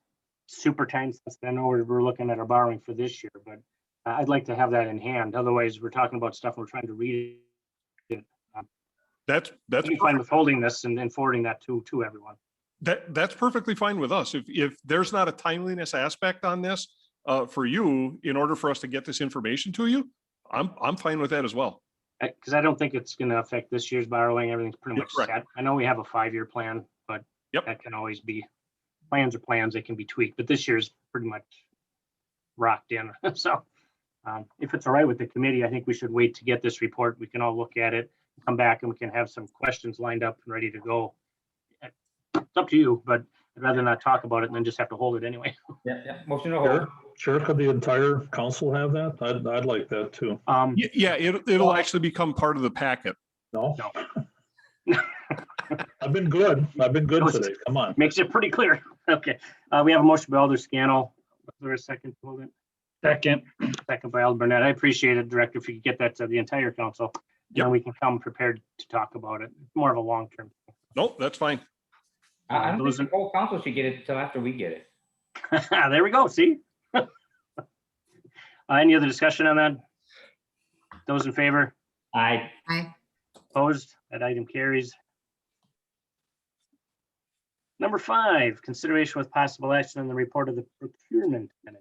super time sensitive. I know we're looking at our borrowing for this year, but I'd like to have that in hand. Otherwise, we're talking about stuff and we're trying to read it. That's I'm fine with holding this and forwarding that to everyone. that's perfectly fine with us. If there's not a timeliness aspect on this for you, in order for us to get this information to you, I'm fine with that as well. Because I don't think it's going to affect this year's borrowing. Everything's pretty You're much correct. set. I know we have a 5-year plan, but Yep. that can always be, plans are plans, they can be tweaked, but this year's pretty much rocked in. So if it's all right with the committee, I think we should wait to get this report. We can all look at it, come back, and we can have some questions lined up and ready to go. It's up to you, but I'd rather not talk about it and then just have to hold it anyway. Yeah. Motion to hold. Sure, could the entire council have that? I'd like that too. Yeah, it'll actually become part of the packet. No? No. I've been good today. Come on. Makes it pretty clear. Okay, we have a motion by Alder Scannell. Was there a second? Hold it. Second. Second by Alder Burnett. I appreciate it, Director, if you could get that to the entire council. Yep. Then we can come prepared to talk about it. It's more of a long-term. Nope, that's fine. I don't Those think the whole council should get it until after we get it. There we go, see? Any other discussion on that? Those in favor? I, Opposed? That item carries. Number 5, consideration with possible action on the report of the procurement manager.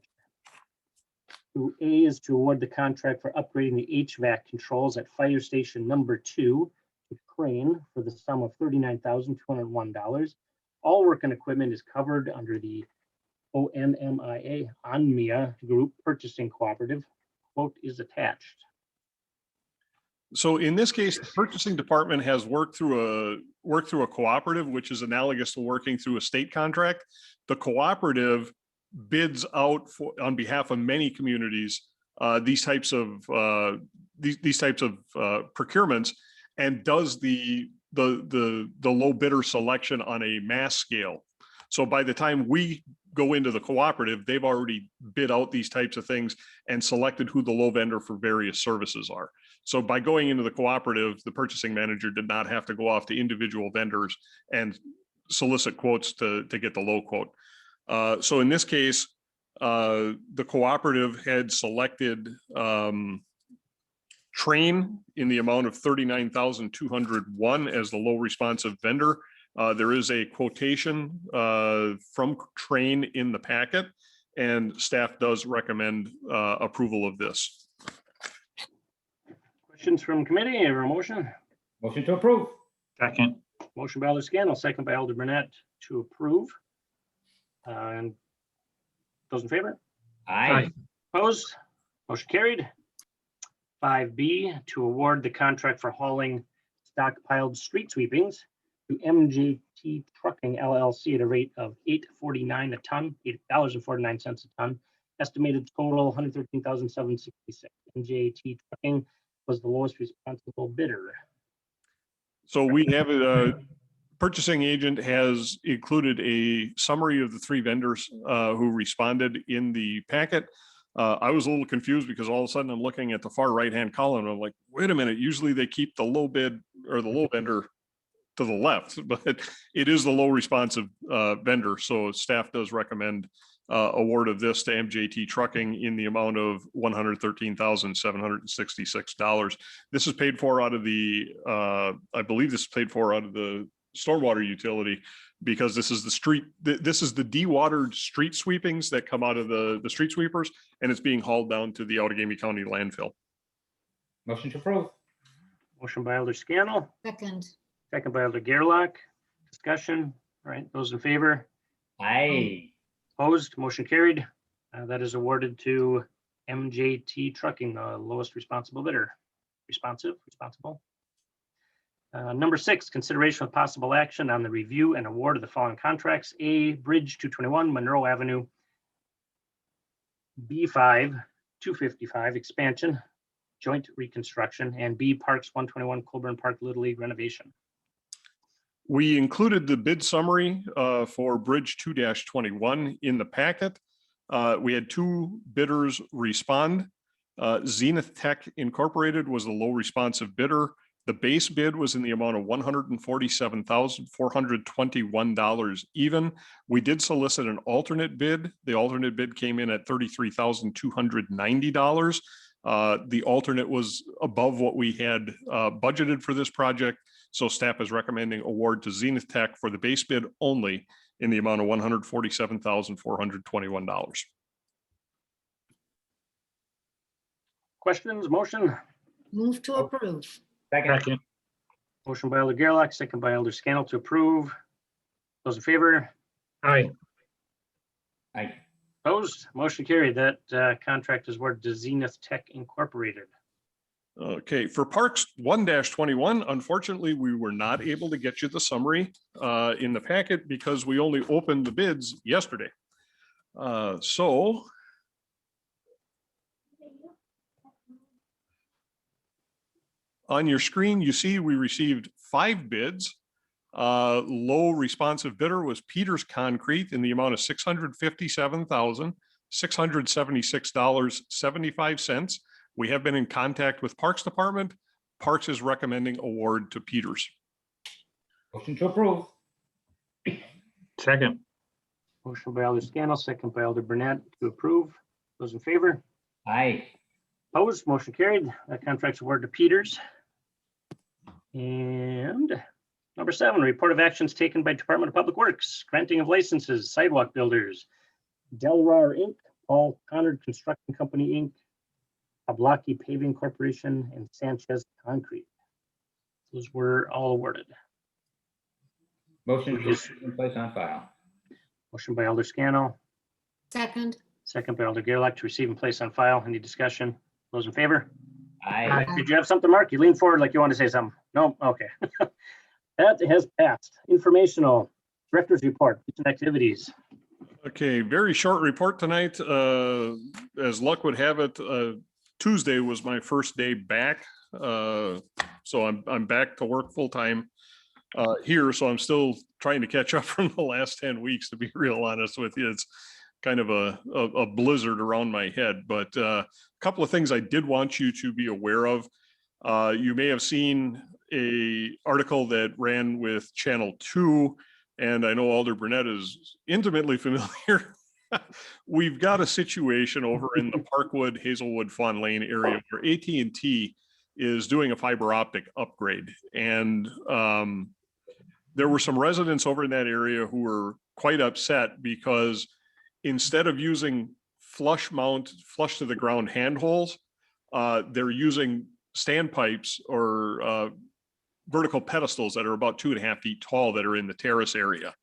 2A is to award the contract for upgrading the HVAC controls at Fire Station Number 2 to Crane for the sum of $39,201. All work and equipment is covered under the ONMIA Group Purchasing Cooperative. Quote is attached. So in this case, the purchasing department has worked through a cooperative, which is analogous to working through a state contract. The cooperative bids out on behalf of many communities these types of procurements, and does the low bidder selection on a mass scale. So by the time we go into the cooperative, they've already bid out these types of things and selected who the low vendor for various services are. So by going into the cooperative, the purchasing manager did not have to go off to individual vendors and solicit quotes to get the low quote. So in this case, the cooperative had selected Train in the amount of $39,201 as the low responsive vendor. There is a quotation from Train in the packet, and staff does recommend approval of this. Questions from committee or a motion? motion to approve. Second. Motion by Alder Scannell, second by Alder Burnett to approve. And those in favor? Aye. Opposed? Motion carried. 5B, to award the contract for hauling stockpiled street sweepings to MJT Trucking LLC at a rate of $8.49 a ton, $8.49 a ton. Estimated total $113,766. MJT Trucking was the lowest responsible bidder. So we have a purchasing agent has included a summary of the 3 vendors who responded in the packet. I was a little confused because all of a sudden I'm looking at the far right-hand column. And I'm like, wait a minute, usually they keep the low bid or the low vendor to the left, but it is the low responsive vendor. So staff does recommend award of this to MJT Trucking in the amount of $113,766. This is paid for out of the, I believe this is paid for out of the stormwater utility, because this is the street, this is the dewatered street sweepings that come out of the street sweepers, and it's being hauled down to the Outagamie County landfill. Motion to approve. Motion by Alder Scannell, second, second by Alder Gerlach. Discussion. All right, those in favor? Aye. Opposed? Motion carried. That is awarded to MJT Trucking, the lowest responsible bidder. Responsible. Number 6, consideration of possible action on the review and award of the following contracts. A, Bridge 221 Monroe Avenue. B5 255 expansion, joint reconstruction, and B Parks 121 Colburn Park Little League renovation. We included the bid summary for Bridge 2-21 in the packet. We had 2 bidders respond. Zenith Tech Incorporated was the low responsive bidder The base bid was in the amount of $147,421 even. We did solicit an alternate bid. The alternate bid came in at $33,290. The alternate was above what we had budgeted for this project. So staff is recommending award to Zenith Tech for the base bid only in the amount of $147,421. Questions, motion? Move to approve. Second. Second. Motion by Elder Gerlach, second by Elder Scannell to approve. Those in favor? Aye. Aye. Opposed? Motion carried. That contract is awarded to Zenith Tech Incorporated. Okay, for Parks 1-21, unfortunately, we were not able to get you the summary in the packet because we only opened the bids yesterday. So on your screen, you see we received 5 bids. Low responsive bidder was Peters Concrete in the amount of $657,676.75. We have been in contact with Parks Department. Parks is recommending award to Peters. Motion to approve. Second. Motion by Elder Scannell, second by Elder Burnett to approve. Those in favor? Aye. Opposed? Motion carried. That contract's awarded to Peters. And number 7, report of actions taken by Department of Public Works, granting of licenses, sidewalk builders, Delrar Inc., Paul Conard Construction Company Inc., Ablaki Paving Corporation, and Sanchez Concrete. Those were all awarded. Motion to receive and place on file. Motion by Elder Scannell, Second. second by Elder Gerlach to receive and place on file. Any discussion? Those in favor? Aye. Did you have something, Mark? You leaned forward like you want to say something. No? Okay. That has passed. Informational Director's Report, recent activities. Okay, very short report tonight. As luck would have it, Tuesday was my first day back. So I'm back to work full time here. So I'm still trying to catch up from the last 10 weeks, to be real honest with you. It's kind of a blizzard around my head, but a couple of things I did want you to be aware of. You may have seen a article that ran with Channel 2, and I know Alder Burnett is intimately familiar. We've got a situation over in the Parkwood, Hazelwood, Fawn Lane area where AT&T is doing a fiber optic upgrade. And there were some residents over in that area who were quite upset because instead of using flush to the ground handholds, they're using standpipes or vertical pedestals that are about 2.5 feet tall that are in the terrace area.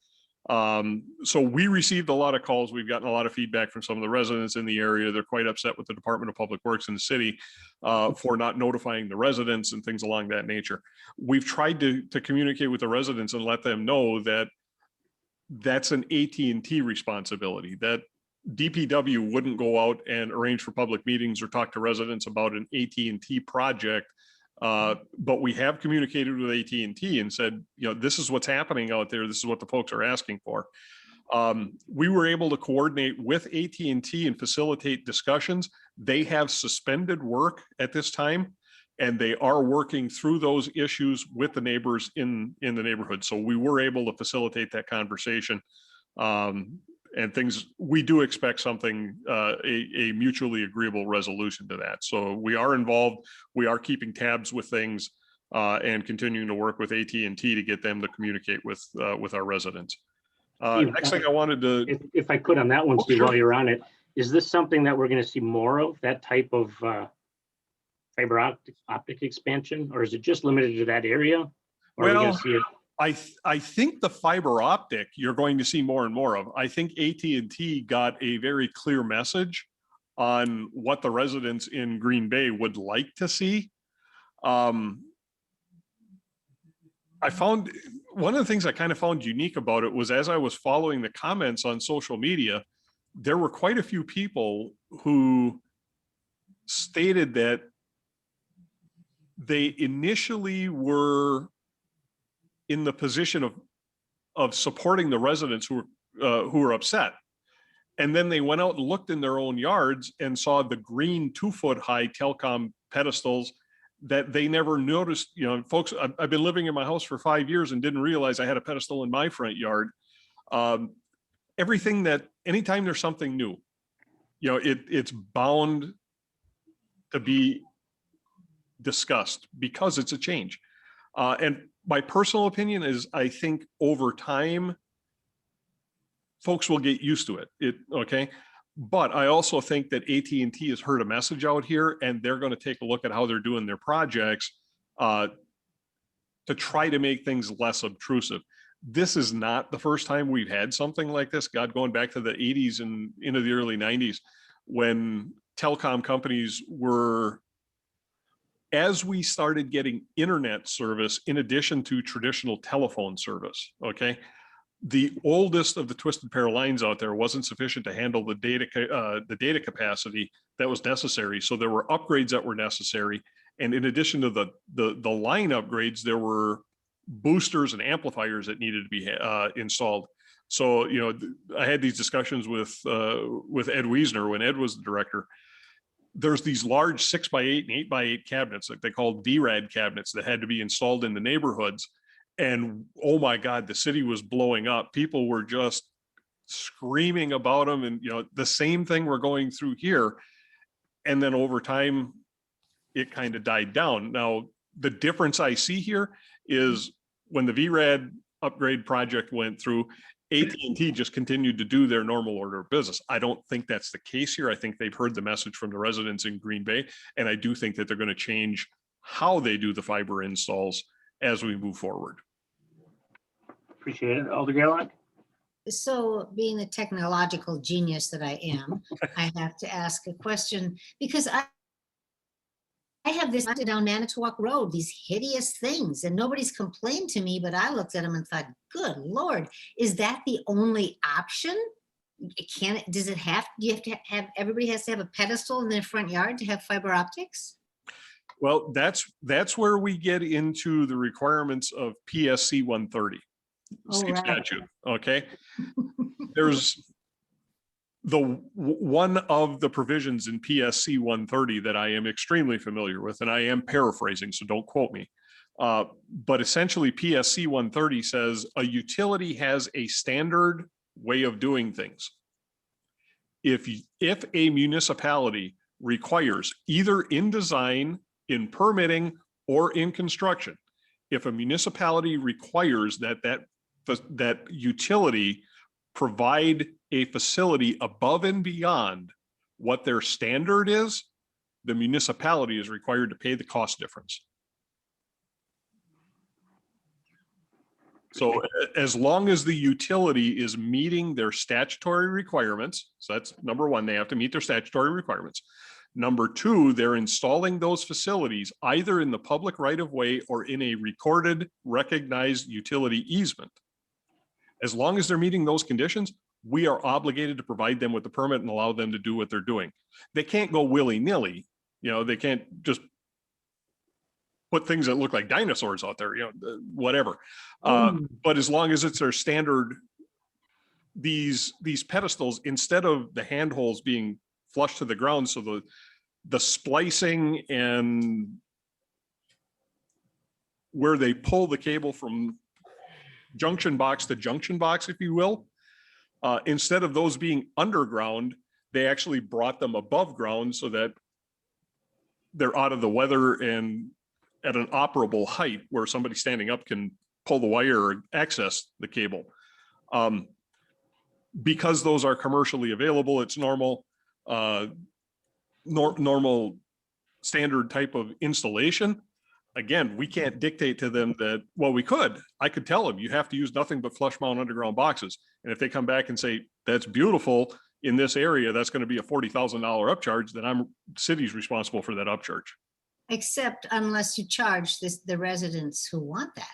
So we received a lot of calls. We've gotten a lot of feedback from some of the residents in the area. They're quite upset with the Department of Public Works in the city for not notifying the residents and things along that nature. We've tried to communicate with the residents and let them know that that's an AT&T responsibility, that DPW wouldn't go out and arrange for public meetings or talk to residents about an AT&T project. But we have communicated with AT&T and said, this is what's happening out there. This is what the folks are asking for. We were able to coordinate with AT&T and facilitate discussions. They have suspended work at this time, and they are working through those issues with the neighbors in the neighborhood. So we were able to facilitate that conversation. And things, we do expect something, a mutually agreeable resolution to that. So we are involved. We are keeping tabs with things and continuing to work with AT&T to get them to communicate with our residents. Next thing I wanted to, If I could on that one, Steve, sure. while you're on it, is this something that we're going to see more of, that type of fiber optic expansion, or is it just limited to that area? Or are we going to see it? I think the fiber optic you're going to see more and more of. I think AT&T got a very clear message on what the residents in Green Bay would like to see. I found one of the things I kind of found unique about it was as I was following the comments on social media, there were quite a few people who stated that they initially were in the position of supporting the residents who were upset. And then they went out and looked in their own yards and saw the green 2-foot high telecom pedestals that they never noticed. You know, folks, I've been living in my house for 5 years and didn't realize I had a pedestal in my front yard. Everything that, anytime there's something new, you know, it's bound to be discussed because it's a change. And my personal opinion is, I think over time, folks will get used to it. Okay. But I also think that AT&T has heard a message out here, and they're going to take a look at how they're doing their projects to try to make things less obtrusive. This is not the first time we've had something like this. God, going back to the 80s and into the early 90s, when telecom companies were, as we started getting internet service in addition to traditional telephone service, okay, the oldest of the twisted pair lines out there wasn't sufficient to handle the data capacity that was necessary. So there were upgrades that were necessary. And in addition to the line upgrades, there were boosters and amplifiers that needed to be installed. So, you know, I had these discussions with Ed Wiesner when Ed was the director. There's these large 6x8 and 8x8 cabinets that they call DRAD cabinets that had to be installed in the neighborhoods. And oh my God, the city was blowing up. People were just screaming about them. And, you know, the same thing we're going through here. And then over time, it kind of died down. Now, the difference I see here is when the VRAD upgrade project went through, AT&T just continued to do their normal order of business. I don't think that's the case here. I think they've heard the message from the residents in Green Bay. And I do think that they're going to change how they do the fiber installs as we move forward. Appreciate it. Alder Gaylord? So being the technological genius that I am, I have to ask a question, because I have this down Manitowoc Road, these hideous things, and nobody's complained to me, but I looked at them and thought, good Lord, is that the only option? Does it have, you have to have, everybody has to have a pedestal in their front yard to have fiber optics? Well, that's where we get into the requirements of PSC 130. Oh, State right. statute, okay? There's one of the provisions in PSC 130 that I am extremely familiar with, and I am paraphrasing, so don't quote me. But essentially PSC 130 says a utility has a standard way of doing things. If a municipality requires, either in design, in permitting, or in construction, if a municipality requires that utility provide a facility above and beyond what their standard is, the municipality is required to pay the cost difference. So as long as the utility is meeting their statutory requirements, so that's number one, they have to meet their statutory requirements. Number two, they're installing those facilities either in the public right of way or in a recorded, recognized utility easement. As long as they're meeting those conditions, we are obligated to provide them with the permit and allow them to do what they're doing. They can't go willy-nilly, you know, they can't just put things that look like dinosaurs out there, you know, whatever. But as long as it's their standard, these pedestals, instead of the handholds being flush to the ground, so the splicing and where they pull the cable from junction box to junction box, if you will, instead of those being underground, they actually brought them above ground so that they're out of the weather and at an operable height where somebody standing up can pull the wire or access the cable. Because those are commercially available, it's normal, normal standard type of installation. Again, we can't dictate to them that, well, we could. I could tell them you have to use nothing but flush mount underground boxes. And if they come back and say, that's beautiful in this area, that's going to be a $40,000 upcharge, then city's responsible for that upcharge. Except unless you charge the residents who want that,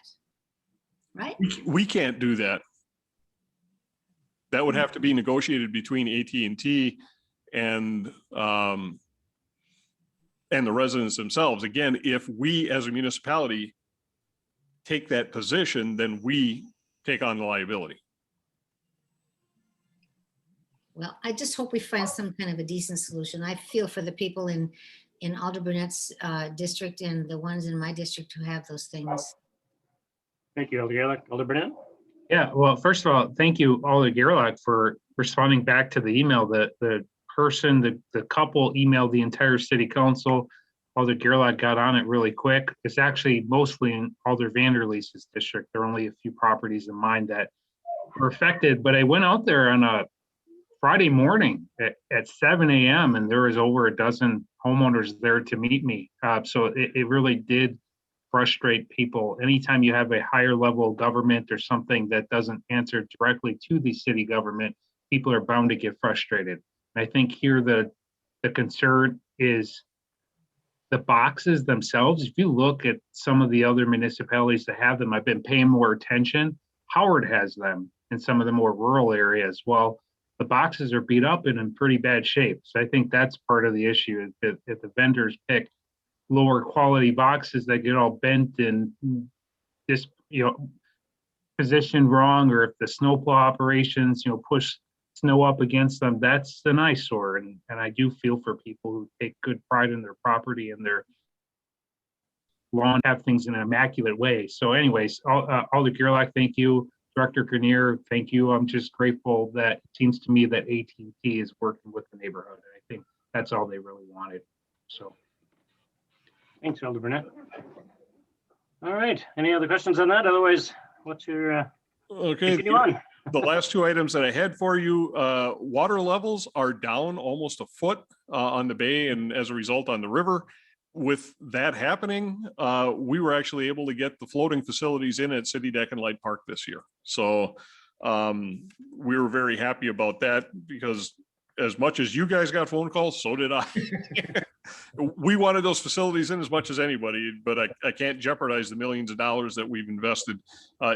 right? We can't do that. That would have to be negotiated between AT&T and the residents themselves. Again, if we as a municipality take that position, then we take on the liability. Well, I just hope we find some kind of a decent solution. I feel for the people in in Alder Burnett's district and the ones in my district who have those things. Thank you, Elder Gerlach. Elder Burnett? Yeah, well, first of all, thank you, Alder Gerlach, for responding back to the email. The person, the couple emailed the entire city council. Alder Gerlach got on it really quick. It's actually mostly in Alder Vanderleest's district. There are only a few properties in mine that were affected, but I went out there on a Friday morning at 7 a.m. and there was over a dozen homeowners there to meet me. So it really did frustrate people. Anytime you have a higher level of government or something that doesn't answer directly to the city government, people are bound to get frustrated. And I think here the concern is the boxes themselves. If you look at some of the other municipalities that have them, I've been paying more attention. Howard has them in some of the more rural areas. Well, the boxes are beat up and in pretty bad shape. So I think that's part of the issue, is that if the vendors pick lower quality boxes that get all bent and just, positioned wrong, or if the snowplow operations, push snow up against them, that's an eyesore. And I do feel for people who take good pride in their property and their lawn, have things in an immaculate way. So anyways, Alder Gerlach, thank you. Director Grenier, thank you. I'm just grateful that it seems to me that AT&T is working with the neighborhood. And I think that's all they really wanted. So. Thanks, Elder Burnett. All right, any other questions on that? Otherwise, what's your, Okay. continue on. The last two items that I had for you, water levels are down almost a foot on the bay and as a result on the river. With that happening, we were actually able to get the floating facilities in at City Deck and Light Park this year. So we were very happy about that, because as much as you guys got phone calls, so did I. We wanted those facilities in as much as anybody, but I can't jeopardize the millions of dollars that we've invested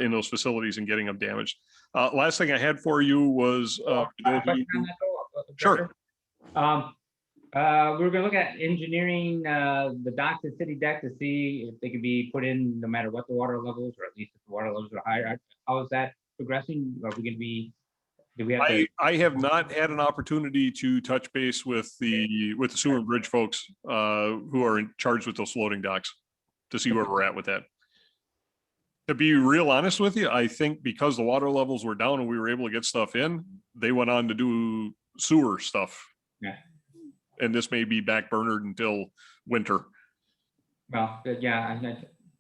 in those facilities and getting them damaged. Last thing I had for you was sure. We're gonna look at engineering the docks at City Deck to see if they can be put in no matter what the water levels, or at least if the water levels are higher. How is that progressing? Are we gonna be? Do we have to? I have not had an opportunity to touch base with the sewer and bridge folks who are in charge with those floating docks to see where we're at with that. To be real honest with you, I think because the water levels were down and we were able to get stuff in, they went on to do sewer stuff. Yeah. And this may be backburnered until winter. Well, yeah,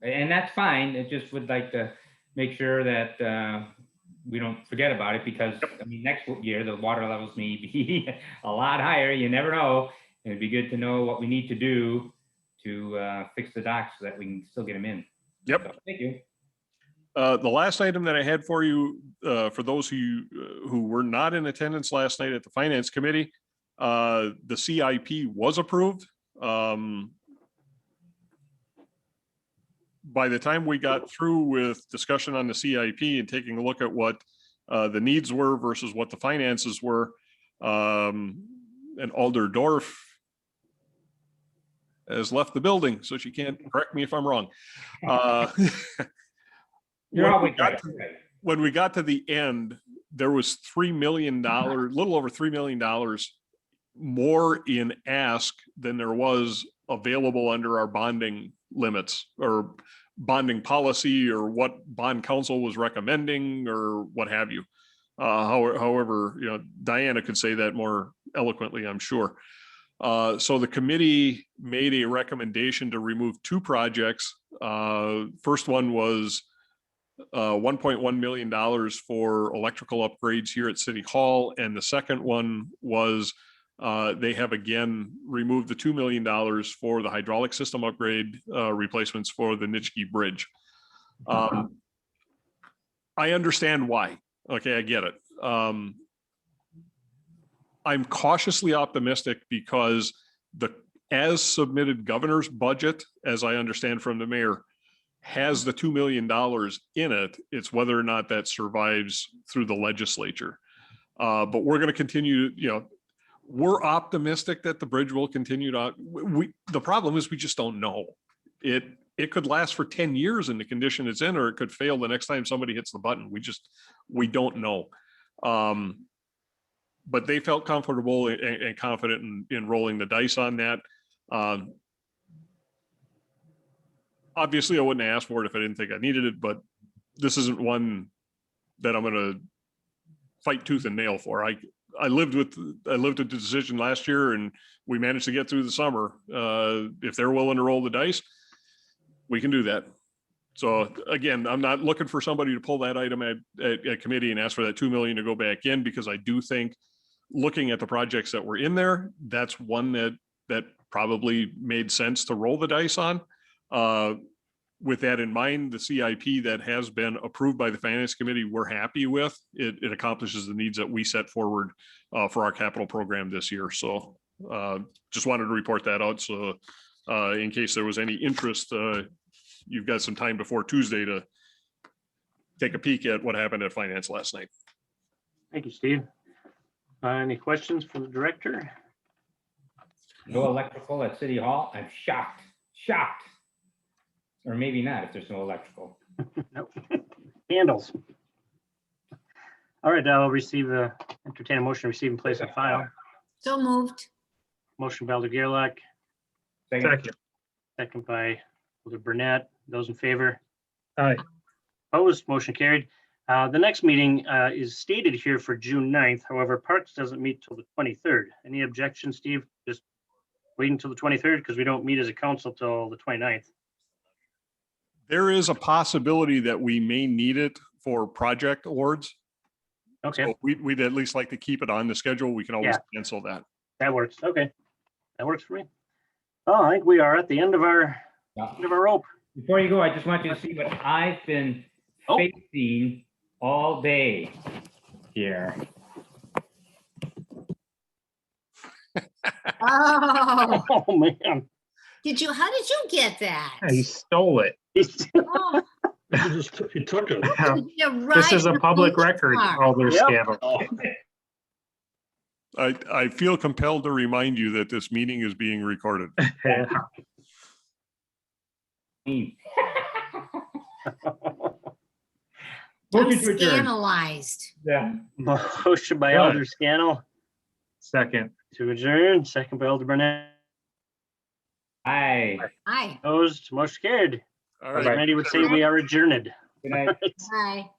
and that's fine. It just would like to make sure that we don't forget about it, because I mean, next year the water levels may be a lot higher. You never know. It'd be good to know what we need to do to fix the docks so that we can still get them in. Yep. So, thank you. The last item that I had for you, for those who were not in attendance last night at the Finance Committee, the CIP was approved. By the time we got through with discussion on the CIP and taking a look at what the needs were versus what the finances were, and Alder Dorf has left the building, so she can't correct me if I'm wrong. You're always right. When we got to the end, there was $3 million, little over $3 million more in ask than there was available under our bonding limits or bonding policy, or what bond council was recommending, or what have you. However, Diana could say that more eloquently, I'm sure. So the committee made a recommendation to remove two projects. First one was $1.1 million for electrical upgrades here at City Hall. And the second one was they have again removed the $2 million for the hydraulic system upgrade replacements for the Nitschke Bridge. I understand why. Okay, I get it. I'm cautiously optimistic because the as submitted governor's budget, as I understand from the mayor, has the $2 million in it. It's whether or not that survives through the legislature. But we're going to continue, we're optimistic that the bridge will continue to, the problem is we just don't know. It could last for 10 years in the condition it's in, or it could fail the next time somebody hits the button. We don't know. But they felt comfortable and confident in rolling the dice on that. Obviously, I wouldn't ask for it if I didn't think I needed it, but this isn't one that I'm gonna fight tooth and nail for. I lived with the decision last year and we managed to get through the summer. If they're willing to roll the dice, we can do that. So again, I'm not looking for somebody to pull that item at committee and ask for that 2 million to go back in, because I do think looking at the projects that were in there, that's one that probably made sense to roll the dice on. With that in mind, the CIP that has been approved by the finance committee, we're happy with. It accomplishes the needs that we set forward for our capital program this year. So just wanted to report that out. So in case there was any interest, you've got some time before Tuesday to take a peek at what happened at finance last night. Thank you, Steve. Any questions for the director? No electrical at City Hall? I'm shocked. Or maybe not if there's no electrical. Nope. Candles. All right, I'll entertain a motion to receive and place on file. So moved. Motion by Alder Gerlach, Second. second by Alder Burnett. Those in favor? Aye. Opposed, motion carried. The next meeting is stated here for June 9th. However, Parks doesn't meet till the 23rd. Any objection, Steve? Just wait until the 23rd because we don't meet as a council till the 29th. There is a possibility that we may need it for project awards. Okay, So we'd at least like to keep it on the schedule. We can always cancel that. that works. Okay, that works for me. Oh, I think we are at the end of our rope. Before you go, I just want you to see what I've been Oh. facing all day here. Oh, Oh, man. how did you get that? He stole it. Oh, He took it. you're This right is a in the public police record, car. Alder Yep. Scannell. Oh, I feel compelled to remind you that this meeting is being recorded. Me. I'm Motion to adjourn. scandalized. Yeah. Motion by Yeah. Alder Scannell Second. to adjourn, second by Alder Burnett. Aye. Hi. Opposed, motion carried. All As right. Randy would say, we are adjourned. Good night. Hi.